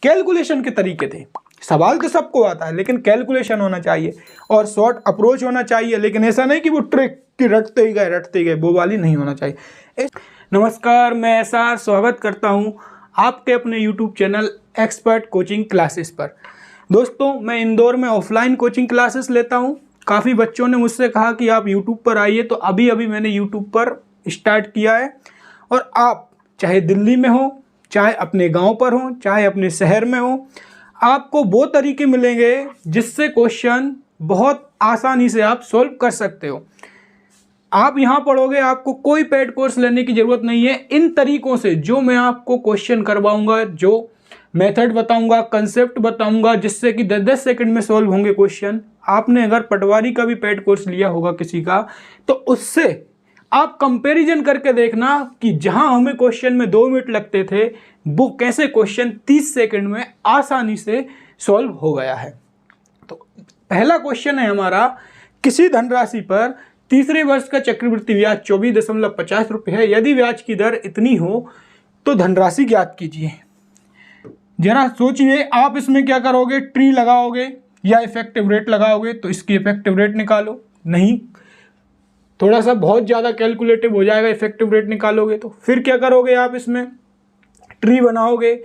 कैलकुलेशन के तरीके थे। सवाल तो सबको आता है, लेकिन कैलकुलेशन होना चाहिए और शॉर्ट अप्रोच होना चाहिए, लेकिन ऐसा नहीं कि वो ट्रिक की रटते ही गए, वो वाली नहीं होना चाहिए। नमस्कार, मैं ऐसा स्वागत करता हूं आपके अपने YouTube channel expert coaching classes पर। दोस्तों, मैं इंदौर में ऑफलाइन कोचिंग क्लासेस लेता हूं। काफ़ी बच्चों ने मुझसे कहा कि आप YouTube पर आइए, तो अभी मैंने YouTube पर स्टार्ट किया है। और आप चाहे दिल्ली में हो, चाहे अपने गांव पर हो, चाहे अपने शहर में हो, आपको वो तरीके मिलेंगे जिससे क्वेश्चन बहुत आसानी से आप सॉल्व कर सकते हो। आप यहाँ पढ़ोगे, आपको कोई पेड कोर्स लेने की ज़रूरत नहीं है। इन तरीकों से जो मैं आपको क्वेश्चन करवाऊंगा, जो मेथड बताऊंगा, कंसेप्ट बताऊंगा, जिससे कि 10-10 सेकंड में सॉल्व होंगे क्वेश्चन। आपने अगर पटवारी का भी पेड कोर्स लिया होगा किसी का, तो उससे आप कंपैरिजन करके देखना कि जहां हमें क्वेश्चन में 2 मिनट लगते थे, वो कैसे क्वेश्चन 30 सेकंड में आसानी से सॉल्व हो गया है। तो पहला क्वेश्चन है हमारा, किसी धनराशि पर तीसरे वर्ष का चक्रवृद्धि ब्याज 24.50 रुपये है। यदि ब्याज की दर इतनी हो तो धनराशि ज्ञात कीजिए। जरा सोचिए, आप इसमें क्या करोगे? ट्री लगाओगे या इफेक्टिव रेट लगाओगे? तो इसकी इफेक्टिव रेट निकालो। नहीं, थोड़ा सा बहुत ज़्यादा कैलकुलेटिव हो जाएगा, इफेक्टिव रेट निकालोगे तो। फिर क्या करोगे? आप इसमें ट्री बनाओगे।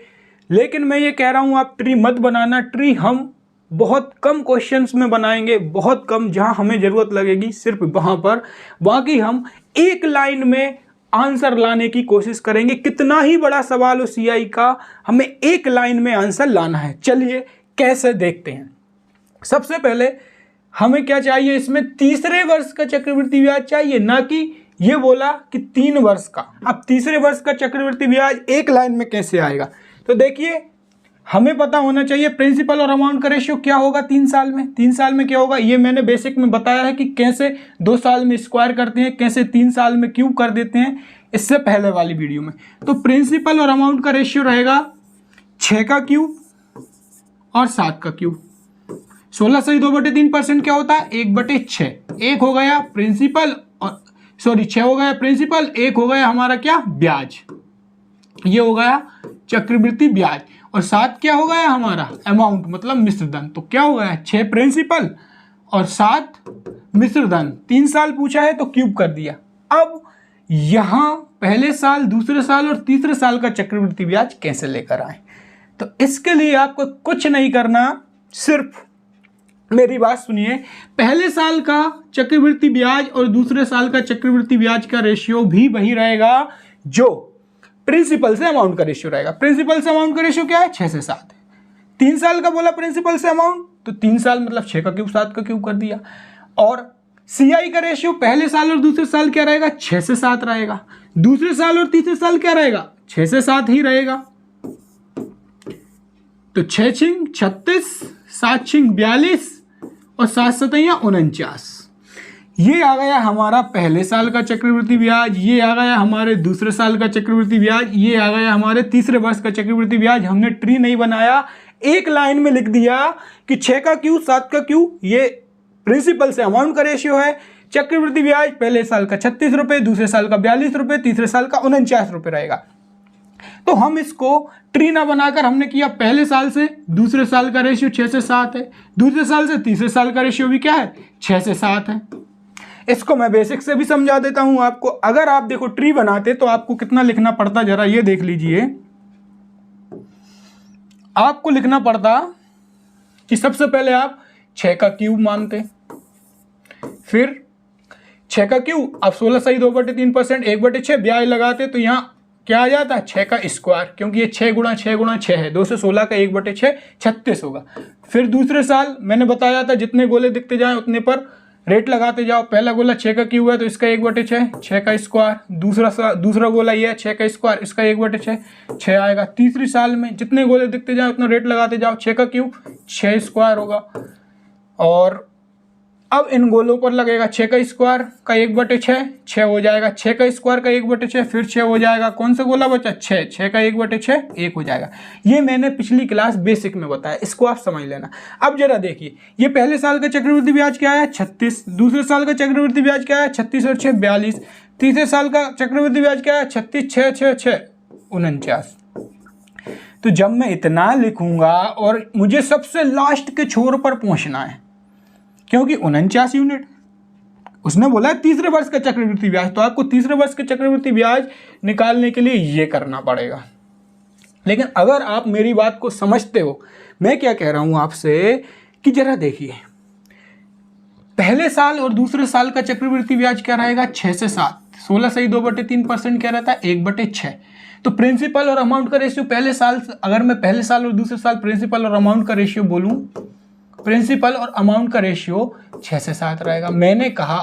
लेकिन मैं ये कह रहा हूँ, आप ट्री मत बनाना। ट्री हम बहुत कम क्वेश्चंस में बनाएंगे, बहुत कम, जहाँ हमें ज़रूरत लगेगी सिर्फ वहाँ पर। बाकी हम एक लाइन में आंसर लाने की कोशिश करेंगे। कितना ही बड़ा सवाल हो CI का, हमें एक लाइन में आंसर लाना है। चलिए कैसे देखते हैं। सबसे पहले हमें क्या चाहिए? इसमें तीसरे वर्ष का चक्रवृद्धि ब्याज चाहिए, ना कि ये बोला कि 3 वर्ष का। अब तीसरे वर्ष का चक्रवृद्धि ब्याज एक लाइन में कैसे आएगा? तो देखिए, हमें पता होना चाहिए प्रिंसिपल और अमाउंट का रेशियो क्या होगा 3 साल में। 3 साल में क्या होगा, ये मैंने बेसिक में बताया है कि कैसे 2 साल में स्क्वायर करते हैं, कैसे 3 साल में क्यूब कर देते हैं, इससे पहले वाली वीडियो में। तो प्रिंसिपल और अमाउंट का रेशियो रहेगा 6 का क्यूब और 7 का क्यूब। 16 सही 2/3% क्या होता है? 1/6। 1 हो गया प्रिंसिपल, और 6 हो गया प्रिंसिपल, 1 हो गया हमारा क्या? ब्याज। ये हो गया चक्रवृद्धि ब्याज। और 7 क्या हो गया हमारा? अमाउंट, मतलब मिश्रधन। तो क्या हो गया? 6 प्रिंसिपल और 7 मिश्रधन। 3 साल पूछा है तो क्यूब कर दिया। अब यहां पहले साल, दूसरे साल और तीसरे साल का चक्रवृद्धि ब्याज कैसे लेकर आए? तो इसके लिए आपको कुछ नहीं करना, सिर्फ मेरी बात सुनिए। पहले साल का चक्रवृद्धि ब्याज और दूसरे साल का चक्रवृद्धि ब्याज का रेशियो भी वही रहेगा जो प्रिंसिपल से अमाउंट का रेशियो रहेगा। प्रिंसिपल से अमाउंट का रेशियो क्या है? 6 से 7 है। 3 साल का बोला प्रिंसिपल से अमाउंट, तो 3 साल मतलब 6 का क्यूब 7 का क्यूब कर दिया। और CI का रेशियो पहले साल और दूसरे साल क्या रहेगा? 6 से 7 रहेगा। दूसरे साल और तीसरे साल क्या रहेगा? 6 से 7 ही रहेगा। तो 6 छिंग 36, 7 छिंग 42 और 7 सतैया 49। ये आ गया हमारा पहले साल का चक्रवृद्धि ब्याज, ये आ गया हमारे दूसरे साल का चक्रवृद्धि ब्याज, ये आ गया हमारे तीसरे वर्ष का चक्रवृद्धि ब्याज। हमने ट्री नहीं बनाया, एक लाइन में लिख दिया कि 6 का क्यू 7 का क्यू, ये प्रिंसिपल से अमाउंट का रेशियो है। चक्रवृद्धि ब्याज पहले साल का 36 रुपये, दूसरे साल का 42 रुपये, तीसरे साल का 49 रुपये रहेगा। तो हम इसको ट्री ना बनाकर हमने किया, पहले साल से दूसरे साल का रेशियो 6 से 7 है, दूसरे साल से तीसरे साल का रेशियो भी क्या है? 6 से 7 है। इसको मैं बेसिक से भी समझा देता हूं आपको। अगर आप देखो ट्री बनाते तो आपको कितना लिखना पड़ता, जरा ये देख लीजिए। आपको लिखना पड़ता कि सबसे पहले आप 6 का क्यूब मानते, फिर 6 का क्यूब, आप 16 सही 2/3%, 1/6 ब्याज लगाते, तो यहां क्या आ जाता है? 6 का स्क्वायर, क्योंकि ये 6 गुणा 6 है, 2 से 16 का 1/6 36 होगा। फिर दूसरे साल मैंने बताया था जितने गोले दिखते जाएं उतने पर रेट लगाते जाओ। पहला गोला 6 का क्यूब है तो इसका 1/6, 6 का स्क्वायर। दूसरा गोला ये है 6 का स्क्वायर, इसका 1/6, 6 आएगा। तीसरी साल में जितने गोले दिखते जाओ उतना रेट लगाते जाओ। 6 का क्यूब 6 स्क्वायर होगा। और अब इन गोलों पर लगेगा 6 का स्क्वायर का 1/6, 6 हो जाएगा। 6 का स्क्वायर का 1/6 फिर 6 हो जाएगा। कौन सा गोला बचा? 6, 6 का 1/6 1 हो जाएगा। ये मैंने पिछली क्लास बेसिक में बताया, इसको आप समझ लेना। अब जरा देखिए, ये पहले साल का चक्रवृद्धि ब्याज क्या है? 36। दूसरे साल का चक्रवृद्धि ब्याज क्या है? 36 और 6 42। तीसरे साल का चक्रवृद्धि ब्याज क्या है? 36, 6, 6, 6 49। तो जब मैं इतना लिखूंगा और मुझे सबसे लास्ट के छोर पर पहुंचना है, क्योंकि 49 यूनिट उसने बोला है तीसरे वर्ष का चक्रवृद्धि ब्याज, तो आपको तीसरे वर्ष के चक्रवृद्धि ब्याज निकालने के लिए ये करना पड़ेगा। लेकिन अगर आप मेरी बात को समझते हो, मैं क्या कह रहा हूं आपसे कि जरा देखिए, पहले साल और दूसरे साल का चक्रवृद्धि ब्याज क्या रहेगा? 6 से 7, 16 सही 2/3% क्या रहता है? 1/6। तो प्रिंसिपल और अमाउंट का रेशियो पहले साल, अगर मैं पहले साल और दूसरे साल प्रिंसिपल और अमाउंट का रेशियो बोलूं, प्रिंसिपल और अमाउंट का रेशियो 6 से 7 रहेगा। मैंने कहा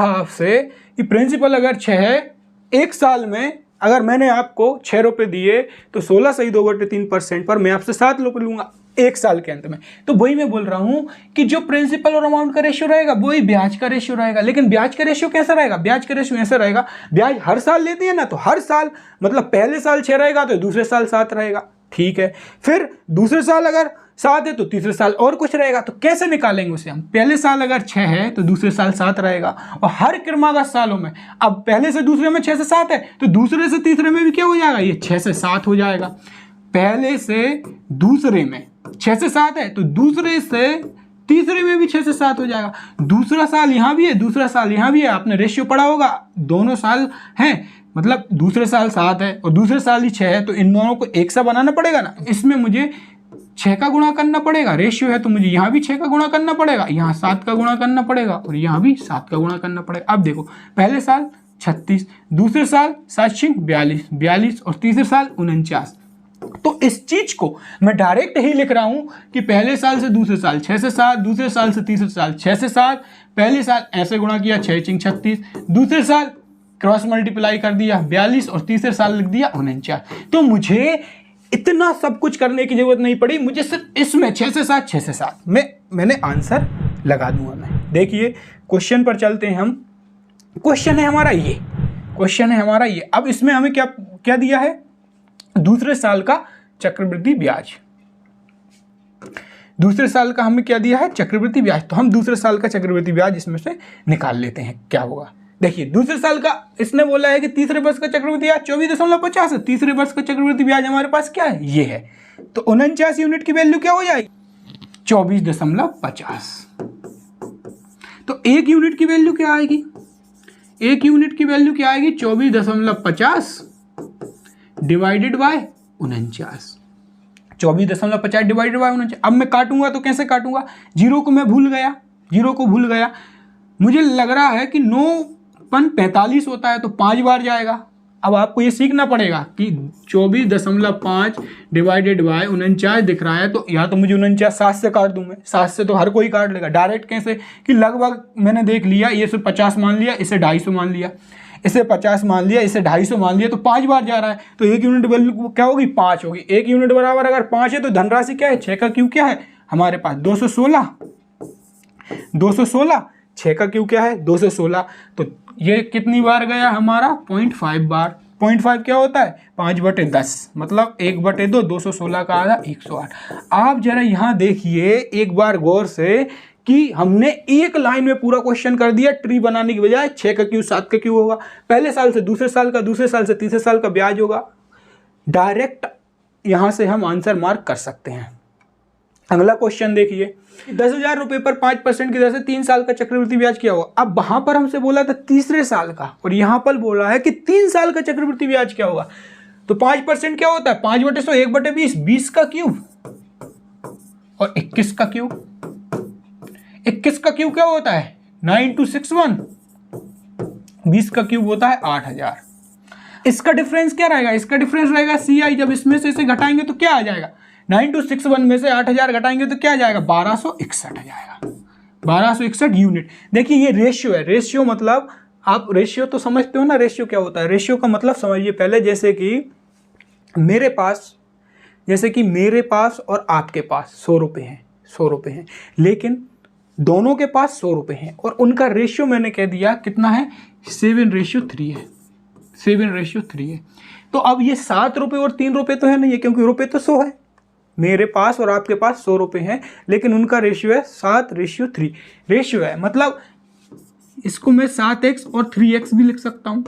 आपसे कि प्रिंसिपल अगर 6 है, एक साल में अगर मैंने आपको 6 रुपये दिए तो 16 सही 2/3% पर मैं आपसे 7 रुपये लूंगा एक साल के अंत में। तो वही मैं बोल रहा हूं कि जो प्रिंसिपल और अमाउंट का रेशियो रहेगा वही ब्याज का रेशियो रहेगा। लेकिन ब्याज का रेशियो कैसा रहेगा? ब्याज का रेशियो ऐसा रहेगा, ब्याज हर साल लेते हैं ना, तो हर साल मतलब पहले साल 6 रहेगा तो दूसरे साल 7 रहेगा, ठीक है। फिर दूसरे साल अगर 7 है तो तीसरे साल और कुछ रहेगा। तो कैसे निकालेंगे उसे हम? पहले साल अगर 6 है तो दूसरे साल 7 रहेगा। और हर क्रमागत सालों में, अब पहले से दूसरे में 6 से 7 है तो दूसरे से तीसरे में भी क्या हो जाएगा? ये 6 से 7 हो जाएगा। पहले से दूसरे में 6 से 7 है तो दूसरे से तीसरे में भी 6 से 7 हो जाएगा। दूसरा साल यहाँ भी है, दूसरा साल यहाँ भी है, आपने रेशियो पढ़ा होगा, दोनों साल हैं, मतलब दूसरे साल 7 है और दूसरे साल ही 6 है, तो इन दोनों को एक सा बनाना पड़ेगा ना। इसमें मुझे 6 का गुणा करना पड़ेगा, रेशियो है तो मुझे यहाँ भी 6 का गुणा करना पड़ेगा, यहाँ 7 का गुणा करना पड़ेगा और यहाँ भी 7 का गुणा करना पड़ेगा। अब देखो, पहले साल 36, दूसरे साल 7 42 और तीसरे साल 49। तो इस चीज को मैं डायरेक्ट ही लिख रहा हूं कि पहले साल से दूसरे साल 6 से 7, दूसरे साल से तीसरे साल 6 से 7, पहले साल ऐसे गुणा किया 6 × 36, दूसरे साल क्रॉस मल्टीप्लाई कर दिया 42 और तीसरे साल लिख दिया 49। तो मुझे इतना सब कुछ करने की जरूरत नहीं पड़ी, मुझे सिर्फ इसमें 6 से 7 मैंने आंसर लगा दूंगा मैं। देखिए क्वेश्चन पर चलते हैं हम। क्वेश्चन है हमारा ये, अब इसमें हमें क्या दिया है? दूसरे साल का चक्रवृद्धि ब्याज। दूसरे साल का हमें क्या दिया है? चक्रवृद्धि ब्याज। तो हम दूसरे साल का चक्रवृद्धि ब्याज इसमें से निकाल लेते हैं, क्या होगा। देखिए दूसरे साल का इसने बोला है कि तीसरे वर्ष का चक्रवृद्धि ब्याज 24.50 है। तीसरे वर्ष का चक्रवृद्धि ब्याज हमारे पास क्या है? ये है। तो 49 यूनिट की वैल्यू क्या हो जाएगी? 24.50। तो एक यूनिट की वैल्यू क्या आएगी? 24.50 डिवाइडेड बाय 49। 24.50 divided by 49। अब मैं काटूंगा तो कैसे काटूंगा? जीरो को भूल गया। मुझे लग रहा है कि 9×45 होता है, तो 5 बार जाएगा। अब आपको ये सीखना पड़ेगा कि 24.5 डिवाइडेड बाय 49 दिख रहा है, तो या तो मुझे 49 7 से काट दूं मैं। 7 से तो हर कोई काट लेगा। डायरेक्ट कैसे कि लगभग मैंने देख लिया, ये सिर्फ 50 मान लिया, इसे 250 मान लिया, इसे 50 मान लिया, इसे 250 मान लिया, तो 5 बार जा रहा है। तो एक यूनिट वैल्यू क्या होगी? 5 होगी। एक यूनिट बराबर अगर 5 है तो धनराशि क्या है? 6 का क्यू क्या है हमारे पास? 216। 6 का क्यू क्या है? 216। तो ये कितनी बार गया हमारा? 0.5 बार। 0.5 क्या होता है? 5/10, मतलब 1/2, 216 का आधा 108। आप जरा यहाँ देखिए एक बार गौर से कि हमने एक लाइन में पूरा क्वेश्चन कर दिया। ट्री बनाने की बजाय 6 का क्यू 7 का क्यू होगा, पहले साल से दूसरे साल का, दूसरे साल से तीसरे साल का ब्याज होगा। डायरेक्ट यहां से हम आंसर मार्क कर सकते हैं। अगला क्वेश्चन देखिए, 10,000 रुपए पर 5% की दर से 3 साल का चक्रवृद्धि ब्याज क्या होगा। अब वहां पर हमसे बोला था तीसरे साल का, और यहां पर बोला है कि 3 साल का चक्रवृद्धि ब्याज क्या होगा। तो 5% क्या होता है? 5/100, 1/20, 20 का क्यूब और 21 का क्यूब। 21 का क्यूब क्या होता है? 9 × 61। 20 का क्यूब होता है 8,000। इसका डिफरेंस क्या रहेगा? इसका डिफरेंस रहेगा CI। जब इसमें से इसे घटाएंगे तो क्या आ जाएगा? 9 × 61 में से 8,000 घटाएंगे तो क्या आ जाएगा? 1261 आ जाएगा। 1261 यूनिट। देखिए ये रेशियो है, रेशियो मतलब आप रेशियो तो समझते हो ना, रेशियो क्या होता है? रेशियो का मतलब समझिए पहले, जैसे कि मेरे पास और आपके पास 100 रुपये हैं, 100 रुपये हैं, लेकिन दोनों के पास 100 रुपये हैं और उनका रेशियो मैंने कह दिया कितना है, 7:3 है, 7:3 है। तो अब ये 7 रुपये और 3 रुपये तो है नहीं है, क्योंकि रुपये तो 100 है। मेरे पास और आपके पास 100 रुपये हैं, लेकिन उनका रेशियो है 7:3 रेशियो है, मतलब इसको मैं 7x और 3x भी लिख सकता हूँ।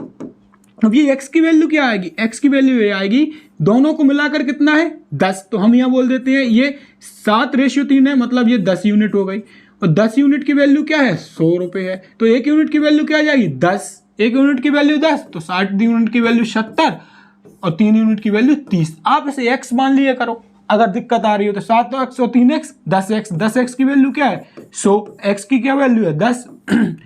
अब ये x की वैल्यू क्या आएगी, x की वैल्यू ये आएगी, दोनों को मिलाकर कितना है 10, तो हम यहाँ बोल देते हैं ये 7:3 है, मतलब ये 10 यूनिट हो गई। और 10 यूनिट की वैल्यू क्या है, 100 रुपये है, तो 1 यूनिट की वैल्यू क्या आ जाएगी 10, 1 यूनिट की वैल्यू 10, तो 60 यूनिट की वैल्यू 70 और 3 यूनिट की वैल्यू 30। आप इसे x मान लिया करो, अगर दिक्कत आ रही हो तो 7x और 3x 10x, 10x की वैल्यू क्या है 100, x की क्या वैल्यू है 10,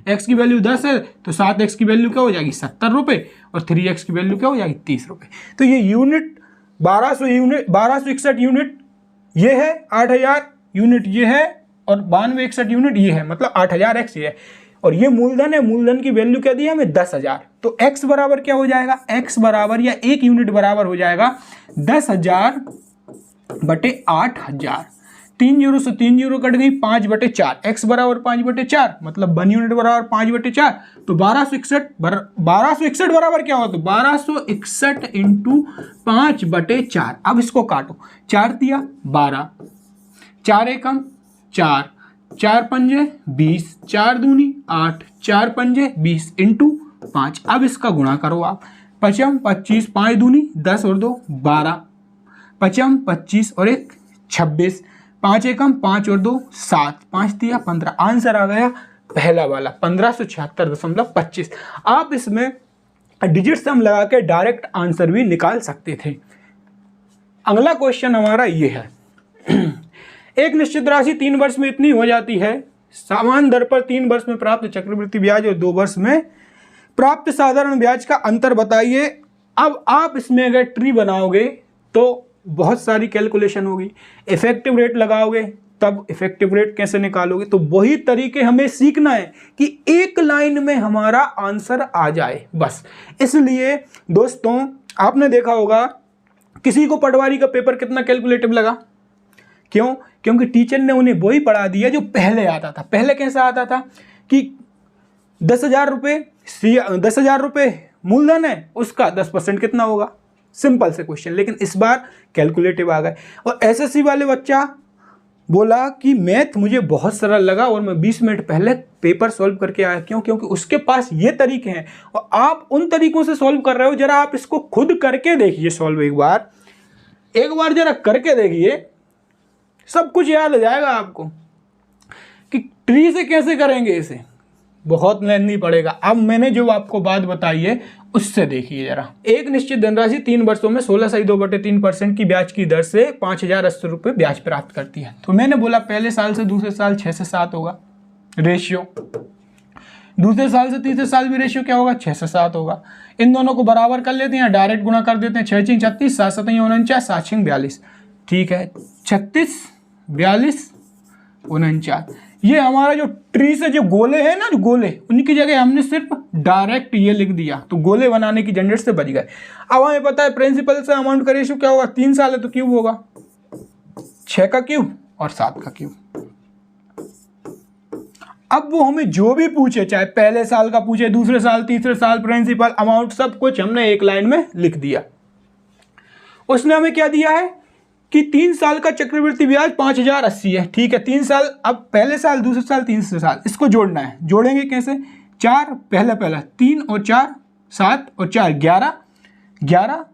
x की वैल्यू 10 है, तो 7x की वैल्यू क्या हो जाएगी 70 रुपये और 3x की वैल्यू क्या हो जाएगी 30 रुपये। तो ये यूनिट 1261 यूनिट ये है, 8000 यूनिट ये है और 9261 यूनिट ये है, मतलब 8000x ये है। और ये मूलधन है, मूलधन की वैल्यू क्या दी है हमें 10,000, तो x बराबर क्या हो जाएगा, x बराबर या 1 यूनिट बराबर हो जाएगा 10,000 बटे 8,000। 3 जीरो से 3 जीरो कट गई, 5/4, x बराबर 5/4, मतलब 1 यूनिट बराबर 5/4, तो 1261 बराबर क्या होता है, 1261 इंटू 5/4। अब इसको काटो, 4 दिया 12, 4 एकम 4, 4 पंजे 20, 4 दूनी 8, 4 पंजे 20 इंटू 5। अब इसका गुणा करो आप, 5 25, 5 दूनी 10 और 2 12, 5 25 और 1 26, 5 एकम 5 और 2 7, 5 दिया 15। आंसर आ गया पहला वाला 1576.25। आप इसमें डिजिट सम लगा के डायरेक्ट आंसर भी निकाल सकते थे। अगला क्वेश्चन हमारा ये है, एक निश्चित राशि 3 वर्ष में इतनी हो जाती है, समान दर पर 3 वर्ष में प्राप्त चक्रवृद्धि ब्याज और 2 वर्ष में प्राप्त साधारण ब्याज का अंतर बताइए। अब आप इसमें अगर ट्री बनाओगे तो बहुत सारी कैलकुलेशन होगी, इफेक्टिव रेट लगाओगे तब इफेक्टिव रेट कैसे निकालोगे, तो वही तरीके हमें सीखना है कि एक लाइन में हमारा आंसर आ जाए बस। इसलिए दोस्तों आपने देखा होगा किसी को पटवारी का पेपर कितना कैलकुलेटिव लगा, क्यों, क्योंकि टीचर ने उन्हें वही पढ़ा दिया जो पहले आता था। पहले कैसा आता था कि 10,000 रुपये मूलधन है, उसका 10% कितना होगा, सिंपल से क्वेश्चन। लेकिन इस बार कैलकुलेटिव आ गए और एसएससी वाले बच्चा बोला कि मैथ मुझे बहुत सरल लगा और मैं 20 मिनट पहले पेपर सॉल्व करके आया। क्यों, क्योंकि उसके पास ये तरीके हैं और आप उन तरीकों से सॉल्व कर रहे हो। जरा आप इसको खुद करके देखिए सॉल्व, एक बार जरा करके देखिए, सब कुछ याद आ जाएगा आपको कि ट्री से कैसे करेंगे इसे, बहुत लेंथी पड़ेगा। अब मैंने जो आपको बात बताई है उससे देखिए जरा। एक निश्चित धनराशि 3 वर्षों में 16.2/3% की ब्याज की दर से 5,080 रुपये ब्याज प्राप्त करती है। तो मैंने बोला पहले साल से दूसरे साल 6 से 7 होगा रेशियो, दूसरे साल से तीसरे साल भी रेशियो क्या होगा 6 से 7 होगा। इन दोनों को बराबर कर लेते हैं, डायरेक्ट गुणा कर देते हैं। 6 6 36, 7 7 49, 7 6 42, ठीक है 36 42 49। ये हमारा जो ट्री से जो गोले हैं ना, जो गोले, उनकी जगह हमने सिर्फ डायरेक्ट ये लिख दिया, तो गोले बनाने की झंझट से बच गए। अब हमें पता है प्रिंसिपल से अमाउंट का रेशियो क्या होगा, 3 साल है तो क्यूब होगा, 6 का क्यूब और 7 का क्यूब। अब वो हमें जो भी पूछे, चाहे पहले साल का पूछे, दूसरे साल, तीसरे साल, प्रिंसिपल, अमाउंट, सब कुछ हमने एक लाइन में लिख दिया। उसने हमें क्या दिया है कि 3 साल का चक्रवृद्धि ब्याज 5,080 है, ठीक है 3 साल। अब पहले साल, दूसरे साल, तीसरे साल, इसको जोड़ना है। जोड़ेंगे कैसे, 4 पहला 3 और 4 7 और 4 11 11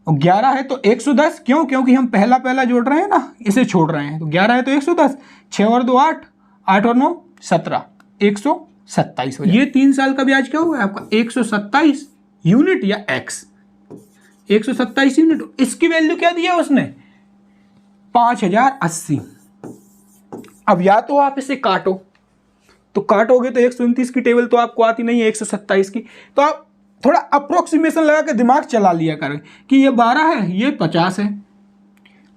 और 11 है तो 110। क्यों, क्योंकि हम पहला जोड़ रहे हैं ना, इसे छोड़ रहे हैं, तो 11 है तो 110, 6 और 2 8, 8 और 9 17, 127 हो जाए। ये 3 साल का ब्याज क्या हुआ आपका 127 यूनिट या एक्स, 127 यूनिट। इसकी वैल्यू क्या दिया उसने 5,080। अब या तो आप इसे काटो, तो काटोगे तो 129 की टेबल तो आपको आती नहीं है 127 की, तो आप थोड़ा अप्रोक्सीमेशन लगा के दिमाग चला लिया करें कि ये 12 है, ये 50 है,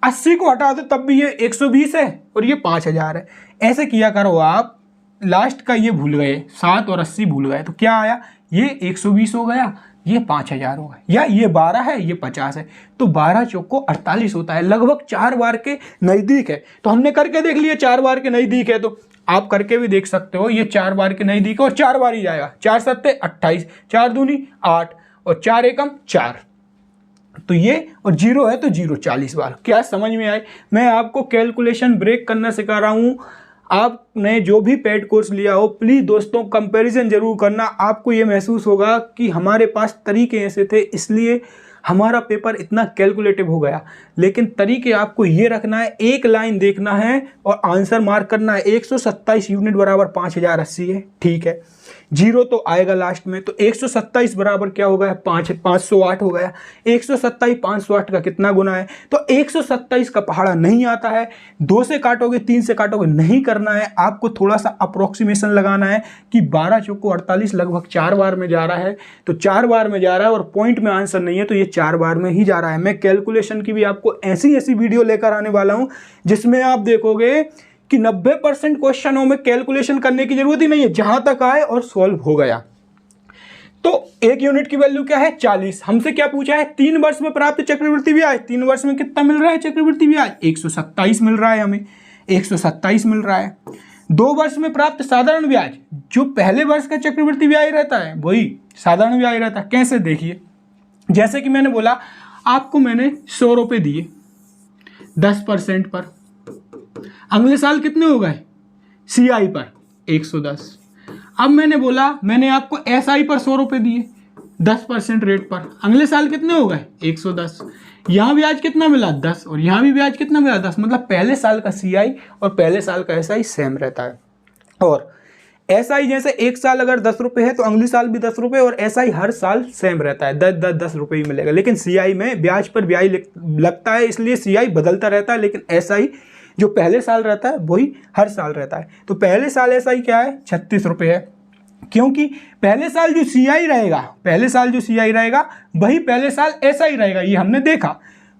80 को हटा दो तब भी ये 120 है और ये 5,000 है। ऐसे किया करो आप, लास्ट का ये भूल गए, 7 और 80 भूल गए, तो क्या आया, ये 120 हो गया, ये 5000 होगा, या ये 12 है, ये 50 है, तो 12 चौको 48 होता है, लगभग 4 बार के नज़दीक है। तो हमने करके देख लिया 4 बार के नज़दीक है, तो आप करके भी देख सकते हो, ये 4 बार के नज़दीक है और 4 बार ही जाएगा, 4 सत्ते 28, 4 दूनी 8 और 4 एकम 4, तो ये और 0 है तो 0 40 बार। क्या समझ में आए? मैं आपको कैलकुलेशन ब्रेक करना सिखा रहा हूँ। आपने जो भी पेड कोर्स लिया हो, प्लीज़ दोस्तों कंपैरिजन जरूर करना। आपको ये महसूस होगा कि हमारे पास तरीके ऐसे थे इसलिए हमारा पेपर इतना कैलकुलेटिव हो गया, लेकिन तरीके आपको ये रखना है, एक लाइन देखना है और आंसर मार्क करना है। 127 यूनिट बराबर 5080 है, ठीक है, 0 तो आएगा लास्ट में, तो 127 बराबर क्या हो गया, 508 हो गया। 127 508 का कितना गुना है, तो 127 का पहाड़ा नहीं आता है, 2 से काटोगे 3 से काटोगे नहीं करना है, आपको थोड़ा सा अप्रोक्सीमेशन लगाना है कि 12 चौको 48 लगभग 4 बार में जा रहा है, तो 4 बार में जा रहा है और पॉइंट में आंसर नहीं है, तो ये 4 बार में ही जा रहा है। मैं कैलकुलेशन की भी आपको ऐसी वीडियो लेकर आने वाला हूं जिसमें आप देखोगे कि 90% क्वेश्चनों में कैलकुलेशन करने की जरूरत ही नहीं है, जहां तक आए और सॉल्व हो गया। तो 1 यूनिट की वैल्यू क्या है, 40। हमसे क्या पूछा है, 3 वर्ष में प्राप्त चक्रवृद्धि ब्याज, 3 वर्ष में कितना मिल रहा है चक्रवृद्धि ब्याज, 127 मिल रहा है, हमें 127 मिल रहा है। 2 वर्ष में प्राप्त साधारण ब्याज, जो पहले वर्ष का चक्रवृद्धि ब्याज रहता है वही साधारण ब्याज रहता है। कैसे, देखिए, जैसे कि मैंने बोला आपको मैंने 100 रुपये दिए 10% पर, अगले साल कितने हो गए CI पर 110। अब मैंने बोला मैंने आपको SI पर 100 रुपये दिए 10% रेट पर, अगले साल कितने हो गए 110। यहाँ ब्याज कितना मिला 10 और यहाँ भी ब्याज कितना मिला 10, मतलब पहले साल का CI और पहले साल का SI सेम रहता है। और SI जैसे एक साल अगर 10 रुपये है तो अगले साल भी 10 रुपये, और SI हर साल सेम रहता है, 10 रुपये ही मिलेगा। लेकिन CI में ब्याज पर ब्याज लगता है इसलिए CI बदलता रहता है, लेकिन SI जो पहले साल रहता है वही हर साल रहता है। तो पहले साल SI क्या है 36 रुपये है, क्योंकि पहले साल जो CI रहेगा, पहले साल जो CI रहेगा वही पहले साल SI रहेगा, ये हमने देखा।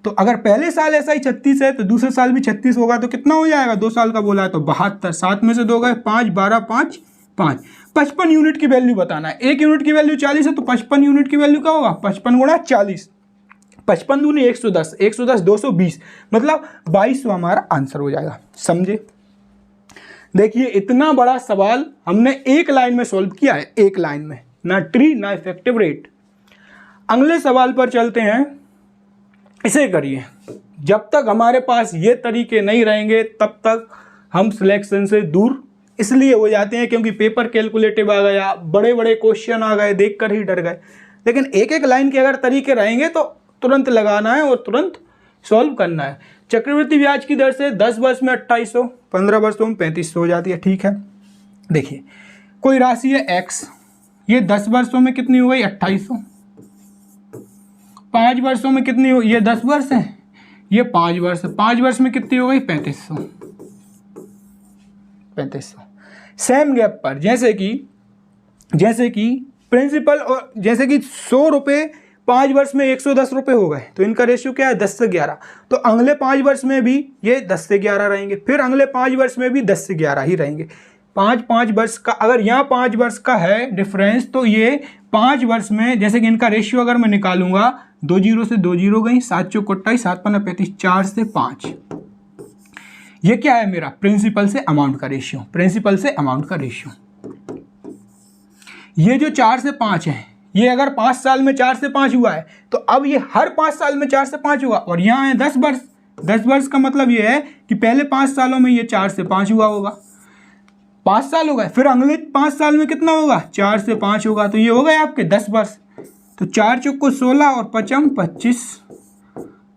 तो अगर पहले साल SI 36 है तो दूसरे साल भी 36 होगा, तो कितना हो जाएगा, 2 साल का बोला है तो 72, 7 में से 2 गए 5, 12, 5, 5, 55 यूनिट की वैल्यू बताना है। 1 यूनिट की वैल्यू 40 है तो 55 यूनिट की वैल्यू क्या होगा, 55 गुणा 40, 55 दूनी 110, 110 220, मतलब 2200 हमारा आंसर हो जाएगा। समझे? देखिए इतना बड़ा सवाल हमने एक लाइन में सॉल्व किया है, एक लाइन में, ना ट्री ना इफेक्टिव रेट। अगले सवाल पर चलते हैं, इसे करिए। जब तक हमारे पास ये तरीके नहीं रहेंगे तब तक हम सिलेक्शन से दूर इसलिए हो जाते हैं क्योंकि पेपर कैलकुलेटिव आ गया, बड़े बड़े क्वेश्चन आ गए, देखकर ही डर गए। लेकिन एक एक लाइन के अगर तरीके रहेंगे तो तुरंत लगाना है और तुरंत सॉल्व करना है। चक्रवृद्धि ब्याज की दर से 10 वर्ष में 2800, 15 वर्षों में 3500 हो जाती है, ठीक है। देखिए कोई राशि है x, ये 10 वर्षों में कितनी हो गई 2800, 5 वर्षों में कितनी हो, ये 10 वर्ष है, ये 5 वर्ष, 5 वर्ष में कितनी हो गई 3500। सेम गैप पर जैसे कि प्रिंसिपल और जैसे कि 100 रुपये 5 वर्ष में 110 रुपये हो गए, तो इनका रेशियो क्या है 10 से 11। तो अगले 5 वर्ष में भी ये 10 से 11 रहेंगे, फिर अगले 5 वर्ष में भी 10 से 11 ही रहेंगे। 5 वर्ष का, अगर यहाँ 5 वर्ष का है डिफरेंस, तो ये 5 वर्ष में जैसे कि इनका रेशियो अगर मैं निकालूंगा, 2 जीरो से 2 जीरो गई, 7 चौक 28, 7 पंजा 35, 4 से 5, ये क्या है मेरा प्रिंसिपल से अमाउंट का रेशियो, प्रिंसिपल से अमाउंट का रेशियो। ये जो 4 से 5 है, ये अगर 5 साल में 4 से 5 हुआ है तो अब ये हर 5 साल में 4 से 5 हुआ, और यहाँ है 10 वर्ष। 10 वर्ष का मतलब ये है कि पहले 5 सालों में ये 4 से 5 हुआ होगा, 5 साल हो गए, फिर अगले 5 साल में कितना होगा 4 से 5 होगा, तो ये हो गए आपके 10 वर्ष। तो 4 चौक को 16 और 5 25,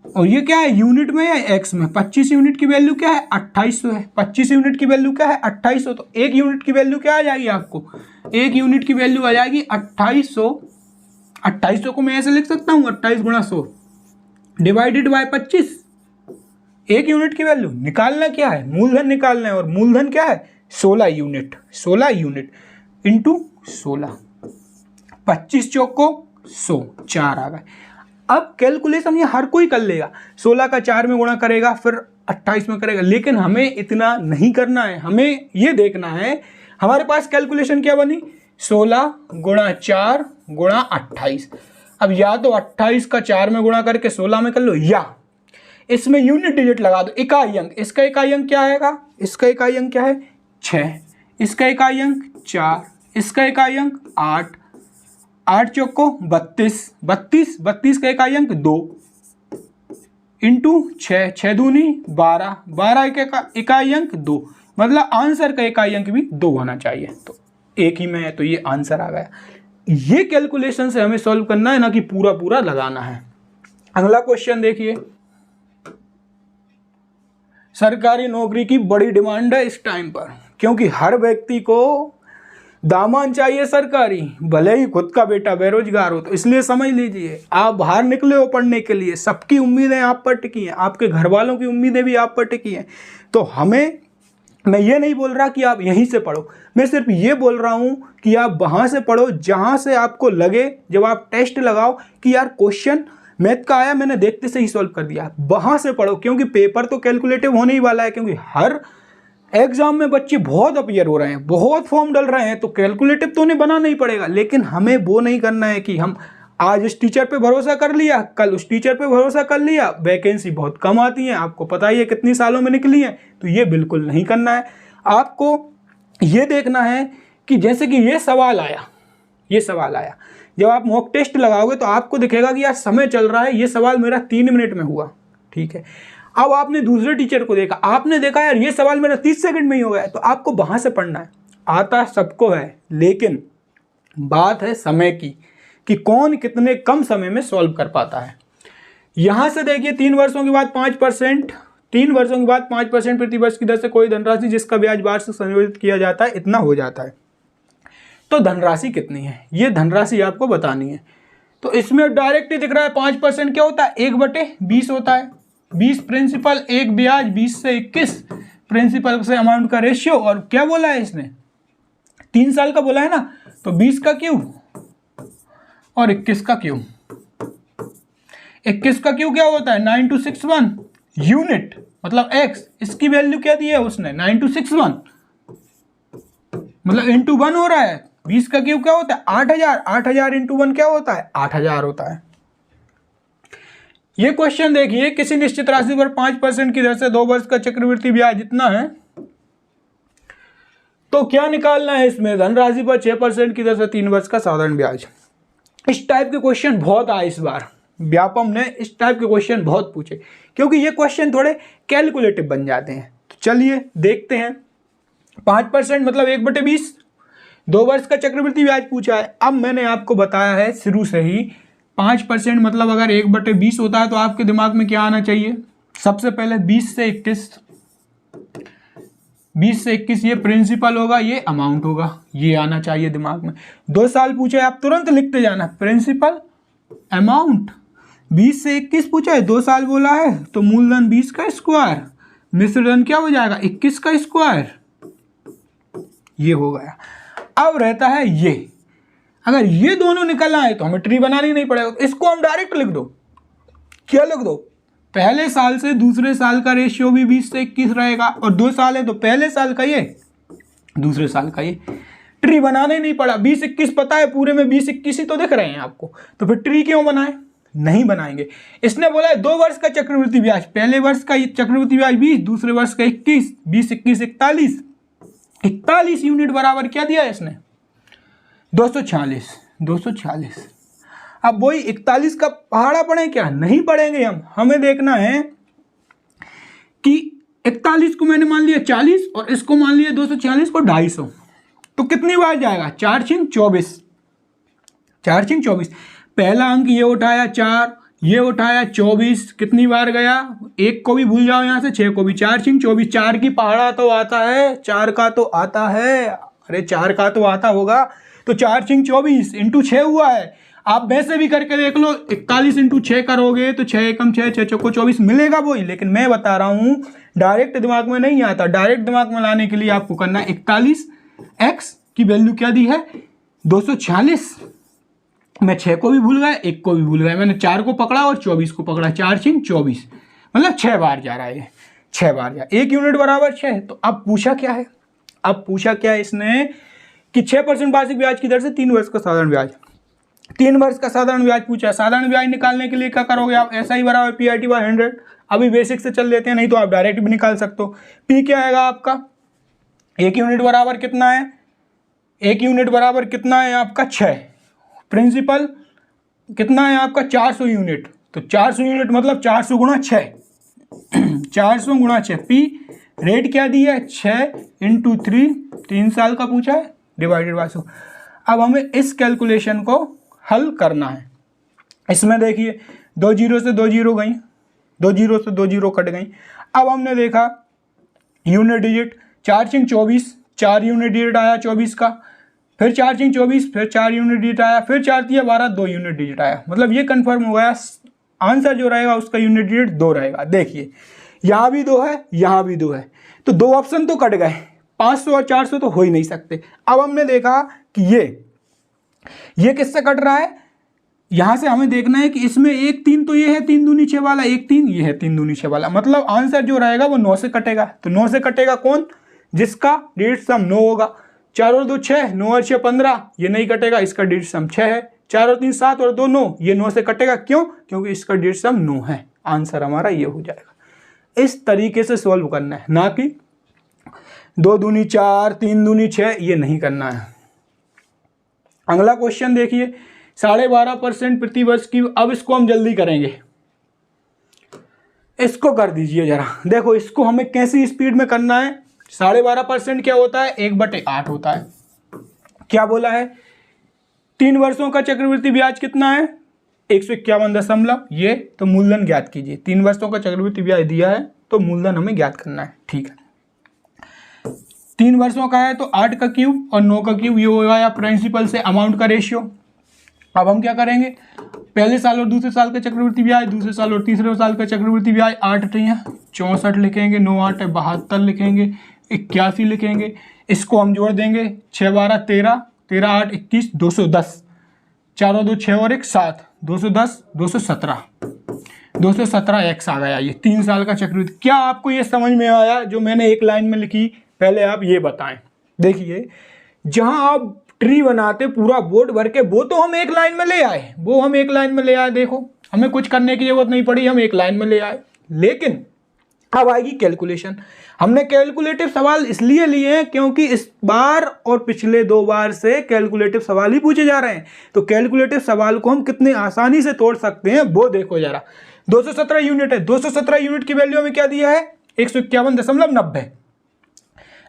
और ये क्या है यूनिट में या एक्स में, 25 यूनिट की वैल्यू क्या है 2800 है, 25 यूनिट की वैल्यू क्या है 2800। तो 1 यूनिट की वैल्यू क्या आ जाएगी आपको, 1 यूनिट की वैल्यू आ जाएगी 2800। 2800 को मैं ऐसे लिख सकता हूँ 28 गुणा 100 डिवाइडेड बाय 25। 1 यूनिट की वैल्यू निकालना क्या है, मूलधन निकालना है, और मूलधन क्या है 16 यूनिट, 16 यूनिट इंटू 16, 25 चौक को 100, 4 आ गए। अब कैलकुलेशन ये हर कोई कर लेगा, 16 का 4 में गुणा करेगा, फिर 28 में करेगा, लेकिन हमें इतना नहीं करना है। हमें ये देखना है हमारे पास कैलकुलेशन क्या बनी, 16 गुणा 4 गुणा 28। अब या तो 28 का 4 में गुणा करके 16 में कर लो, या इसमें यूनिट डिजिट लगा दो, इकाई अंक। इसका इकाई अंक क्या आएगा, इसका इकाई अंक क्या है 6, इसका इकाई अंक 4, इसका इकाई अंक 8, 8 चौको 32, 32 का इकाई अंक 2 इंटू 6, 6 दूनी 12, 12 का इकाई अंक 2, मतलब आंसर का इकाई अंक भी 2 होना चाहिए। तो एक ही में है, तो ये आंसर आ गया। ये कैलकुलेशन से हमें सॉल्व करना है, ना कि पूरा पूरा लगाना है। अगला क्वेश्चन देखिए, सरकारी नौकरी की बड़ी डिमांड है इस टाइम पर, क्योंकि हर व्यक्ति को दामन चाहिए सरकारी, भले ही खुद का बेटा बेरोजगार हो। तो इसलिए समझ लीजिए, आप बाहर निकले हो पढ़ने के लिए, सबकी उम्मीदें आप पर टिकी हैं, आपके घर वालों की उम्मीदें भी आप पर टिकी हैं। तो मैं ये नहीं बोल रहा कि आप यहीं से पढ़ो, मैं सिर्फ ये बोल रहा हूँ कि आप वहाँ से पढ़ो जहाँ से आपको लगे, जब आप टेस्ट लगाओ कि यार क्वेश्चन मैथ का आया, मैंने देखते से ही सॉल्व कर दिया, वहाँ से पढ़ो। क्योंकि पेपर तो कैलकुलेटिव होने ही वाला है, क्योंकि हर एग्जाम में बच्चे बहुत अपीयर हो रहे हैं, बहुत फॉर्म डल रहे हैं, तो कैलकुलेटिव तो उन्हें बनाना ही पड़ेगा। लेकिन हमें वो नहीं करना है कि हम आज इस टीचर पे भरोसा कर लिया, कल उस टीचर पे भरोसा कर लिया, वैकेंसी बहुत कम आती है, आपको पता ही है कितनी सालों में निकली है। तो ये बिल्कुल नहीं करना है। आपको ये देखना है कि जैसे कि ये सवाल आया, जब आप मॉक टेस्ट लगाओगे तो आपको दिखेगा कि यार समय चल रहा है, ये सवाल मेरा 3 मिनट में हुआ, ठीक है। अब आपने दूसरे टीचर को देखा, आपने देखा यार ये सवाल मेरा 30 सेकंड में ही हो गया है, तो आपको वहाँ से पढ़ना है। आता सबको है, लेकिन बात है समय की, कि कौन कितने कम समय में सॉल्व कर पाता है। यहाँ से देखिए 3 वर्षों के बाद 5%, 3 वर्षों के बाद 5% प्रति वर्ष की दर से कोई धनराशि जिसका ब्याज वार्षिक संयोजित किया जाता है, इतना हो जाता है। तो धनराशि कितनी है, ये धनराशि आपको बतानी है। तो इसमें डायरेक्ट ही दिख रहा है 5% क्या होता है, 1/20 होता है। 20 प्रिंसिपल, 1 ब्याज, 20 से 21 प्रिंसिपल से अमाउंट का रेशियो। और क्या बोला है इसने, 3 साल का बोला है ना, तो 20 का क्यूब और 21 का क्यूब। 21 का क्यूब क्या होता है 9261 यूनिट, मतलब x। इसकी वैल्यू क्या दी है उसने 9261, मतलब इंटू 1 हो रहा है। 20 का क्यूब क्या होता है 8000, 8000 इंटू 1 क्या होता है 8000 होता है। ये क्वेश्चन देखिए, किसी निश्चित राशि पर 5% की दर से 2 वर्ष का चक्रवृद्धि ब्याज इतना है, तो क्या निकालना है इसमें, धनराशि पर 6% की दर से 3 वर्ष का साधारण ब्याज। इस टाइप के क्वेश्चन बहुत आए इस बार, व्यापम ने इस टाइप के क्वेश्चन बहुत पूछे, क्योंकि ये क्वेश्चन थोड़े कैलकुलेटिव बन जाते हैं। तो चलिए देखते हैं। 5% मतलब 1/20, 2 वर्ष का चक्रवृद्धि ब्याज पूछा है। अब मैंने आपको बताया है शुरू से ही, 5% मतलब अगर 1/20 होता है तो आपके दिमाग में क्या आना चाहिए, सबसे पहले 20 से 21 ये प्रिंसिपल होगा, ये अमाउंट होगा, ये आना चाहिए दिमाग में। 2 साल पूछे, आप तुरंत लिखते जाना प्रिंसिपल अमाउंट। 20 से 21 पूछा है, 2 साल बोला है, तो मूलधन 20 का स्क्वायर, मिश्रधन क्या हो जाएगा 21 का स्क्वायर, ये हो गया। अब रहता है ये, अगर ये दोनों निकल आए तो हमें ट्री बनानी नहीं पड़ेगा, इसको हम डायरेक्ट लिख दो। क्या लिख दो, पहले साल से दूसरे साल का रेशियो भी 20 से 21 रहेगा, और 2 साल है तो पहले साल का ये, दूसरे साल का ये। ट्री बनाने नहीं पड़ा, 20-21 पता है, पूरे में 20-21 ही तो दिख रहे हैं आपको, तो फिर ट्री क्यों बनाए, नहीं बनाएंगे। इसने बोला है 2 वर्ष का चक्रवृद्धि ब्याज, पहले वर्ष का चक्रवृद्धि ब्याज 20, दूसरे वर्ष का 21, 20-21 41 यूनिट बराबर क्या दिया है इसने 246। अब वही 41 का पहाड़ा पढ़े क्या, नहीं पढ़ेंगे हम। हमें देखना है कि 41 को मैंने मान लिया 40 और इसको मान लिया 246 को 250, तो कितनी बार जाएगा 4 × 24, 4 × 24। पहला अंक ये उठाया 4, ये उठाया 24, कितनी बार गया, 1 को भी भूल जाओ यहाँ से, 6 को भी, 4 × 24। 4 की पहाड़ा तो आता है, 4 का तो आता है, अरे 4 का तो आता होगा, तो 4 × 24 इंटू 6 हुआ है। आप वैसे भी करके देख लो, 41 इंटू 6 करोगे तो 6 एकम 6, 6 चौको 24 मिलेगा वही। लेकिन मैं बता रहा हूँ डायरेक्ट दिमाग में नहीं आता, डायरेक्ट दिमाग में लाने के लिए आपको करना है 41, x की वैल्यू क्या दी है 246। मैं 6 को भी भूल गया, 1 को भी भूल गया, मैंने 4 को पकड़ा और 24 को पकड़ा, 4 × 24 मतलब 6 बार जा रहा है, 6 बार जा, 1 यूनिट बराबर 6। तो अब पूछा क्या है, अब पूछा क्या इसने कि 6% वार्षिक ब्याज की दर से 3 वर्ष का साधारण ब्याज, 3 वर्ष का साधारण ब्याज पूछा है। साधारण ब्याज निकालने के लिए क्या करोगे आप, SI बराबर PRT/100। अभी बेसिक से चल लेते हैं, नहीं तो आप डायरेक्ट भी निकाल सकते हो। P क्या आएगा आपका, 1 यूनिट बराबर कितना है, 1 यूनिट बराबर कितना है आपका 6। प्रिंसिपल कितना है आपका 400 यूनिट, तो 400 यूनिट मतलब 400 गुणा 6 400 गुणा 6। P रेट क्या दी है 6 × 3, 3 साल का पूछा है, डिवाइडेड बाय 100। अब हमें इस कैलकुलेशन को हल करना है। इसमें देखिए 2 जीरो से 2 जीरो गई, 2 जीरो से 2 जीरो कट गई। अब हमने देखा यूनिट डिजिट 4 × 24, 4 यूनिट डिजिट आया 24 का, फिर 4 × 24, फिर 4 यूनिट डिजिट आया, फिर 4 × 12, 2 यूनिट डिजिट आया। मतलब ये कंफर्म हो गया आंसर जो रहेगा उसका यूनिट डिजिट 2 रहेगा। देखिए यहाँ भी 2 है, यहाँ भी 2 है, तो 2 ऑप्शन तो कट गए, 500 और 400 तो हो ही नहीं सकते। अब हमने देखा कि ये किससे कट रहा है, यहां से हमें देखना है कि इसमें 1 3 तो ये है 3 दूनी 6 वाला, 1 3 ये है 3 दूनी 6 वाला, मतलब आंसर जो रहेगा वो 9 से कटेगा। तो 9 से कटेगा कौन, जिसका डिजिट सम 9 होगा। 4 और 2 6, 9 और 6 15, ये नहीं कटेगा, इसका डिजिट सम 6 है। 4 और 3 7 और 2 9, ये 9 से कटेगा, क्यों, क्योंकि इसका डिजिट सम 9 है। आंसर हमारा ये हो जाएगा। इस तरीके से सॉल्व करना है, ना कि 2 दूनी 4, 3 दूनी 6, ये नहीं करना है। अगला क्वेश्चन देखिए 12.5% प्रति वर्ष की। अब इसको हम जल्दी करेंगे, इसको कर दीजिए जरा। देखो इसको हमें कैसी स्पीड में करना है। 12.5% क्या होता है, 1/8 होता है। क्या बोला है, 3 वर्षों का चक्रवृद्धि ब्याज कितना है 151 ये, तो मूलधन ज्ञात कीजिए। 3 वर्षों का चक्रवृद्धि ब्याज दिया है तो मूलधन हमें ज्ञात करना है। ठीक है, 3 वर्षों का है तो 8 का क्यूब और 9 का क्यूब, ये हो गया प्रिंसिपल से अमाउंट का रेशियो। अब हम क्या करेंगे, पहले साल और दूसरे साल का चक्रवृद्धि ब्याज, दूसरे साल और तीसरे साल का चक्रवृद्धि ब्याज। 8 64 लिखेंगे, 9 8 72 लिखेंगे, 81 लिखेंगे। इसको हम जोड़ देंगे, 6 12 13, 13 8 21, 210, 4 और 2 6 और 1 7, 210 217, 217 एक्स आ गया। ये 3 साल का चक्रवृद्धि। क्या आपको ये समझ में आया जो मैंने एक लाइन में लिखी, पहले आप ये बताएं। देखिए जहां आप ट्री बनाते पूरा बोर्ड भर के, वो तो हम एक लाइन में ले आए, वो हम एक लाइन में ले आए। देखो हमें कुछ करने की जरूरत नहीं पड़ी, हम एक लाइन में ले आए। लेकिन अब आएगी कैलकुलेशन। हमने कैलकुलेटिव सवाल इसलिए लिए हैं क्योंकि इस बार और पिछले 2 बार से कैलकुलेटिव सवाल ही पूछे जा रहे हैं। तो कैलकुलेटिव सवाल को हम कितनी आसानी से तोड़ सकते हैं वो देखो जरा। 217 यूनिट है, 217 यूनिट की वैल्यू हमें क्या दिया है 151.90।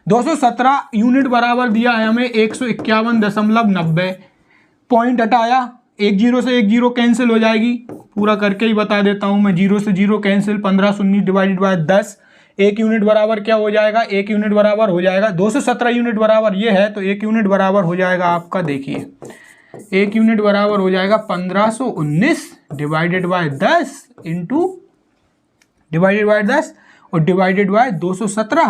217 यूनिट बराबर दिया है हमें 151.90। पॉइंट हटाया, 1 जीरो से 1 जीरो कैंसिल हो जाएगी, पूरा करके ही बता देता हूं मैं। 0 से 0 कैंसिल, 1519 डिवाइडेड बाय 10। 1 यूनिट बराबर क्या हो जाएगा, 1 यूनिट बराबर हो जाएगा 217 यूनिट बराबर ये है, तो 1 यूनिट बराबर हो जाएगा आपका, देखिए 1 यूनिट बराबर हो जाएगा 1519 divided by 10 into divided by 10 और डिवाइडेड बाय 217।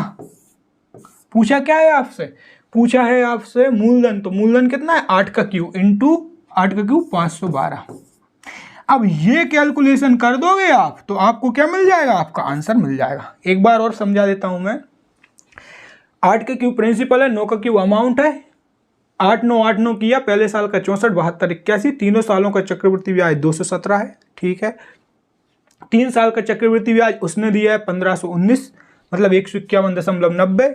पूछा क्या है आपसे, पूछा है आपसे मूलधन। तो मूलधन कितना है 8 का क्यूब इंटू 8 का क्यूब 512। अब ये कैलकुलेशन कर दोगे आप तो आपको क्या मिल जाएगा, आपका आंसर मिल जाएगा। एक बार और समझा देता हूं मैं। 8 का क्यूब प्रिंसिपल है, 9 का क्यूब अमाउंट है। 8 9 8 9 किया, पहले साल का 64 72 81, तीनों सालों का चक्रवृद्धि ब्याज 217 है। ठीक है, 3 साल का चक्रवृद्धि ब्याज उसने दिया है 1519, मतलब 151.90।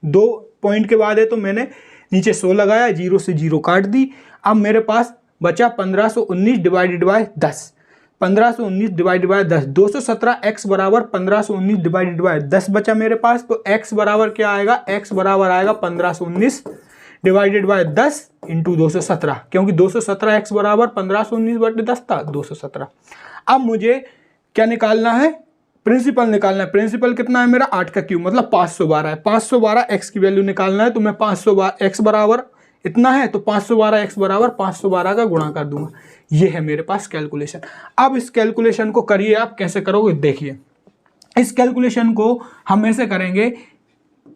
2 पॉइंट के बाद है तो मैंने नीचे 100 लगाया, 0 से 0 काट दी। अब मेरे पास बचा 1519 divided by 10। 1519 divided by 10, 217 x बराबर 1519 डिवाइडेड बाय 10 बचा मेरे पास। तो x बराबर क्या आएगा, x बराबर आएगा 1519 डिवाइडेड बाय 10 इंटू 217, क्योंकि 217 x बराबर 1519/10 था, 217। अब मुझे क्या निकालना है, प्रिंसिपल निकालना है। प्रिंसिपल कितना है मेरा 8 का क्यूब, मतलब 512 है। 512 x की वैल्यू निकालना है, तो मैं 512 x बराबर इतना है तो 512 x बराबर 512 का गुणा कर दूंगा। ये है मेरे पास कैलकुलेशन। अब इस कैलकुलेशन को करिए आप, कैसे करोगे देखिए। इस कैलकुलेशन को हम ऐसे करेंगे,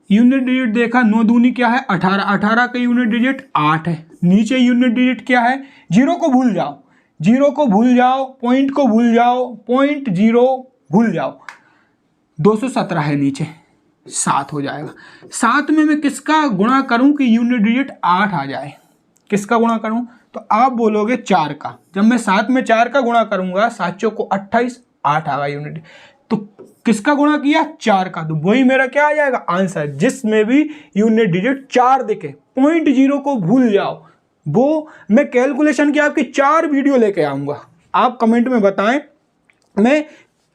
यूनिट डिजिट देखा, 9 दूनी क्या है 18, 18 का यूनिट डिजिट 8 है। नीचे यूनिट डिजिट क्या है, 0 को भूल जाओ, 0 को भूल जाओ, पॉइंट को भूल जाओ, 0.0 भूल जाओ, 217 है नीचे। 7 हो जाएगा। 7 में मैं किसका गुणा करूं कि यूनिट डिजिट 8 आ जाए? किसका गुणा करूं? तो आप बोलोगे 4 का। जब मैं 7 में 4 का गुणा करूंगा, 7 चौक को 28, 8 आएगा यूनिट। तो किसका गुणा किया? 4 का। तो वही मेरा क्या आ जाएगा? आंसर। जिसमें भी यूनिट डिजिट 4 दिखे, 0.0 को भूल जाओ। वो मैं कैलकुलेशन की आपकी 4 वीडियो लेके आऊंगा। आप कमेंट में बताएं, मैं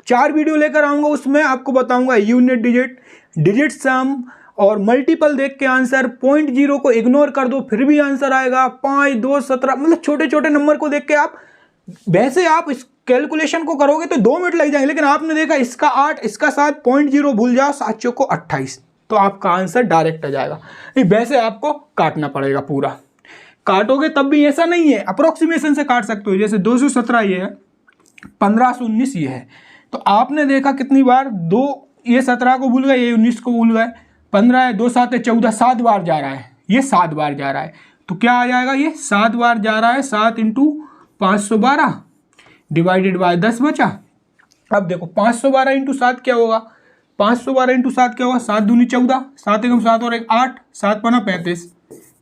4 वीडियो लेकर आऊंगा, उसमें आपको बताऊंगा यूनिट डिजिट, डिजिट सम और मल्टीपल देख के आंसर। 0.0 को इग्नोर कर दो फिर भी आंसर आएगा। 5, 2, 17, मतलब छोटे छोटे नंबर को देख के आप, वैसे आप इस कैलकुलेशन को करोगे तो 2 मिनट लग जाएंगे, लेकिन आपने देखा इसका 8, इसका 7, 0.0 भूल जाओ, 7 चौक को 28, तो आपका आंसर डायरेक्ट आ जाएगा। नहीं, वैसे आपको काटना पड़ेगा पूरा। काटोगे तब भी ऐसा नहीं है, अप्रोक्सीमेशन से काट सकते हो। जैसे 217 ये है, 1519 ये है, तो आपने देखा कितनी बार, 2 ये 17 को भूल गए, ये 19 को भूल गए, 15 है, 2 7 है 14, 7 बार जा रहा है, ये 7 बार जा रहा है, तो क्या आ जाएगा? ये 7 बार जा रहा है, 7 × 512 डिवाइडेड बाय 10 बचा। अब देखो 512 × 7 क्या होगा? 512 × 7 क्या होगा? 7 दूनी 14, 7 एकम 7 और 1 8, 7 पना 35,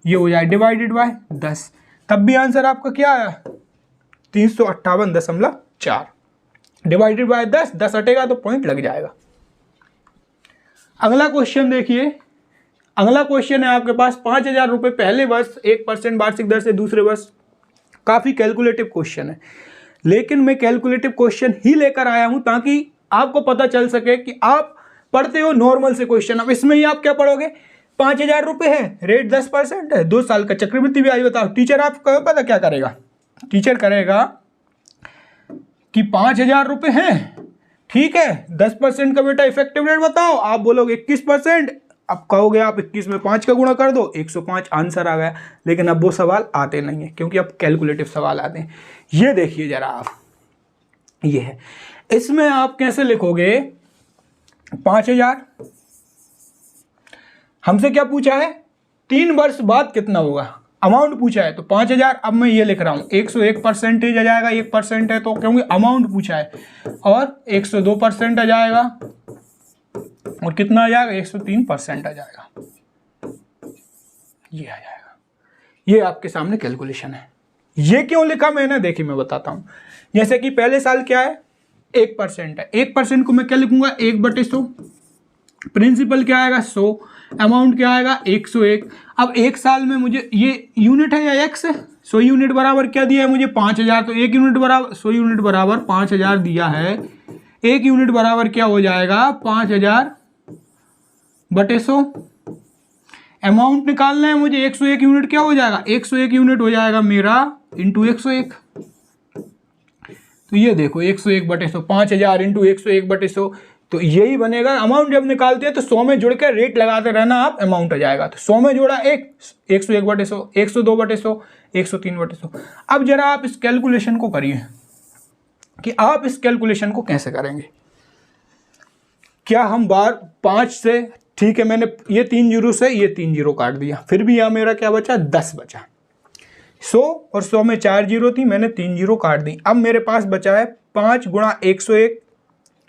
ये हो जाए डिवाइडेड बाय 10। तब भी आंसर आपका क्या आया? 358.4 डिवाइडेड बाय 10, 10 हटेगा तो पॉइंट लग जाएगा। अगला क्वेश्चन देखिए। अगला क्वेश्चन है आपके पास 5,000 रुपये पहले वर्ष 1% वार्षिक दर से दूसरे वर्ष। काफ़ी कैलकुलेटिव क्वेश्चन है, लेकिन मैं कैलकुलेटिव क्वेश्चन ही लेकर आया हूं ताकि आपको पता चल सके कि आप पढ़ते हो नॉर्मल से क्वेश्चन। अब इसमें ही आप क्या पढ़ोगे? 5,000 रुपये है, रेट 10% है, 2 साल का चक्रवृद्धि ब्याज बताओ। टीचर आपको पता क्या करेगा? टीचर करेगा कि 5,000 रुपये हैं, ठीक है, 10% का बेटा इफेक्टिव रेट बताओ। आप बोलोगे 21%। अब कहोगे आप 21 में 5 का गुणा कर दो, 105 आंसर आ गया। लेकिन अब वो सवाल आते नहीं है, क्योंकि अब कैलकुलेटिव सवाल आते हैं। ये देखिए जरा आप, ये है, इसमें आप कैसे लिखोगे? 5,000 हमसे क्या पूछा है? 3 वर्ष बाद कितना होगा, अमाउंट पूछा है। तो 5,000, अब मैं ये लिख रहा हूँ 101% आ जाएगा, 1% है तो, क्योंकि अमाउंट पूछा है। और 102% आ जाएगा, और कितना आ जाएगा? 103% आ जाएगा, ये आ जाएगा। ये आपके सामने कैलकुलेशन है। ये क्यों लिखा मैंने, देखिए मैं बताता हूँ। जैसे कि पहले साल क्या है? 1% है, 1% को मैं क्या लिखूंगा? 1/100। प्रिंसिपल क्या आएगा? 100। अमाउंट क्या आएगा? 101। अब 1 साल में मुझे, ये यूनिट है या एक्स है? 100 यूनिट बराबर क्या दिया है मुझे? 5,000। तो 1 यूनिट बराबर 100 यूनिट बराबर 5,000 दिया है। 1 यूनिट बराबर क्या हो जाएगा? 5,000/100। अमाउंट निकालना है मुझे, 101 यूनिट क्या हो जाएगा? 101 यूनिट हो जाएगा मेरा इंटू 101। तो ये देखो 101/100, 5,000 इंटू 101/100, तो यही बनेगा। अमाउंट जब निकालते हैं तो 100 में जुड़ के रेट लगाते रहना, आप अमाउंट आ जाएगा। तो 100 में जोड़ा 101/100, 102/100, 103/100। अब जरा आप इस कैलकुलेशन को करिए कि आप इस कैलकुलेशन को कैसे करेंगे। क्या हम बार 5 से, ठीक है, मैंने ये 3 जीरो से ये 3 जीरो काट दिया, फिर भी यहाँ मेरा क्या बचा? 10 बचा। 100 और 100 में 4 जीरो थी, मैंने 3 जीरो काट दी। अब मेरे पास बचा है 5 × 101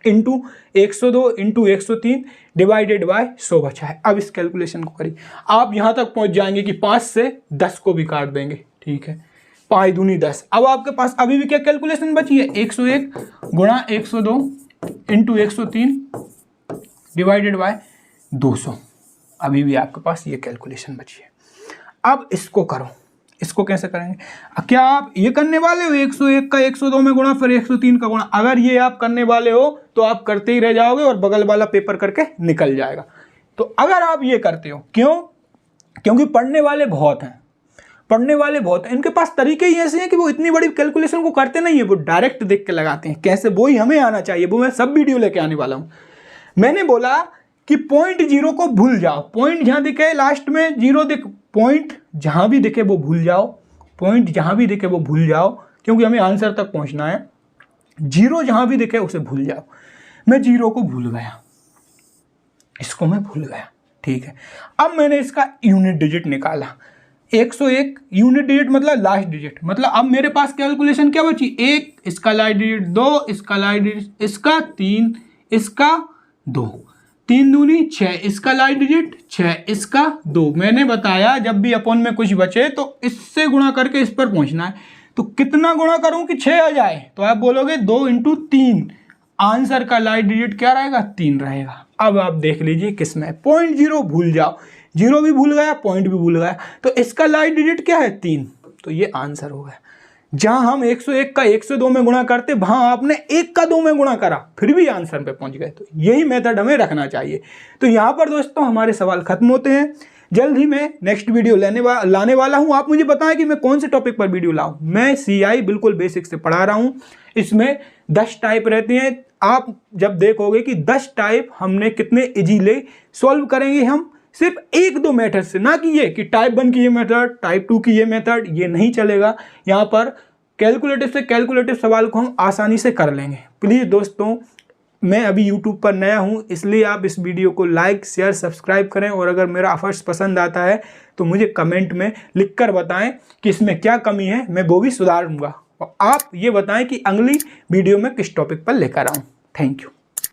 इंटू 102 इंटू 103 डिवाइडेड बाय 100 बचा है। अब इस कैलकुलेशन को करिए, आप यहाँ तक पहुँच जाएंगे कि 5 से 10 को भी काट देंगे, ठीक है, 5 दूनी 10। अब आपके पास अभी भी क्या कैलकुलेशन बची है? 101 × 102 इंटू 103 डिवाइडेड बाय 200। अभी भी आपके पास ये कैलकुलेशन बची है। अब इसको करो, इसको कैसे करेंगे? क्या आप ये करने वाले हो 101 का 102 में गुणा, फिर 103 का गुणा? अगर ये आप करने वाले हो तो आप करते ही रह जाओगे और बगल वाला पेपर करके निकल जाएगा। तो अगर आप ये करते हो, क्यों? क्योंकि पढ़ने वाले बहुत हैं, पढ़ने वाले बहुत हैं, इनके पास तरीके ही ऐसे हैं कि वो इतनी बड़ी कैलकुलेशन को करते नहीं है, वो डायरेक्ट देख के लगाते हैं। कैसे? वो ही हमें आना चाहिए, वो मैं सब वीडियो लेके आने वाला हूँ। मैंने बोला कि 0.0 को भूल जाओ, पॉइंट जहां दिखे लास्ट में जीरो दिख, पॉइंट जहां भी दिखे वो भूल जाओ, पॉइंट जहां भी दिखे वो भूल जाओ, क्योंकि हमें आंसर तक पहुंचना है। जीरो जहां भी दिखे उसे भूल जाओ। मैं जीरो को भूल गया, इसको मैं भूल गया, ठीक है। अब मैंने इसका यूनिट डिजिट निकाला, 101 यूनिट डिजिट मतलब लास्ट डिजिट, मतलब अब मेरे पास कैलकुलेशन क्या बची? 1, इसका लास्ट डिजिट 2, इसका लास्ट डिजिट, इसका 3, इसका 2, 3 दूनी 6, इसका लास्ट डिजिट 6, इसका 2। मैंने बताया जब भी अपन में कुछ बचे तो इससे गुणा करके इस पर पहुंचना है। तो कितना गुणा करूं कि 6 आ जाए, तो आप बोलोगे 2 × 3। आंसर का लास्ट डिजिट क्या रहेगा, 3 रहेगा। अब आप देख लीजिए किसमें, 0.0 भूल जाओ, 0 भी भूल गया, पॉइंट भी भूल गया, तो इसका लास्ट डिजिट क्या है, 3। तो ये आंसर हो गया। जहां हम 101 का 102 में गुणा करते, वहां आपने 1 का 2 में गुणा करा, फिर भी आंसर पे पहुंच गए। तो यही मेथड हमें रखना चाहिए। तो यहां पर दोस्तों हमारे सवाल खत्म होते हैं। जल्द ही मैं नेक्स्ट वीडियो लाने वाला हूं। आप मुझे बताएं कि मैं कौन से टॉपिक पर वीडियो लाऊं। मैं CI बिल्कुल बेसिक से पढ़ा रहा हूं। इसमें 10 टाइप रहते हैं। आप जब देखोगे कि 10 टाइप हमने कितने इजीली सॉल्व करेंगे हम, सिर्फ 1-2 मेथड से, ना कि ये कि टाइप 1 की ये मेथड, टाइप 2 की ये मेथड, ये नहीं चलेगा। यहाँ पर कैलकुलेटिव से कैलकुलेटिव सवाल को हम आसानी से कर लेंगे। प्लीज़ दोस्तों, मैं अभी यूट्यूब पर नया हूँ, इसलिए आप इस वीडियो को लाइक, शेयर, सब्सक्राइब करें। और अगर मेरा एफर्ट्स पसंद आता है तो मुझे कमेंट में लिख कर बताएं कि इसमें क्या कमी है, मैं वो भी सुधारूंगा। और आप ये बताएं कि अगली वीडियो में किस टॉपिक पर लेकर आऊँ। Thank you.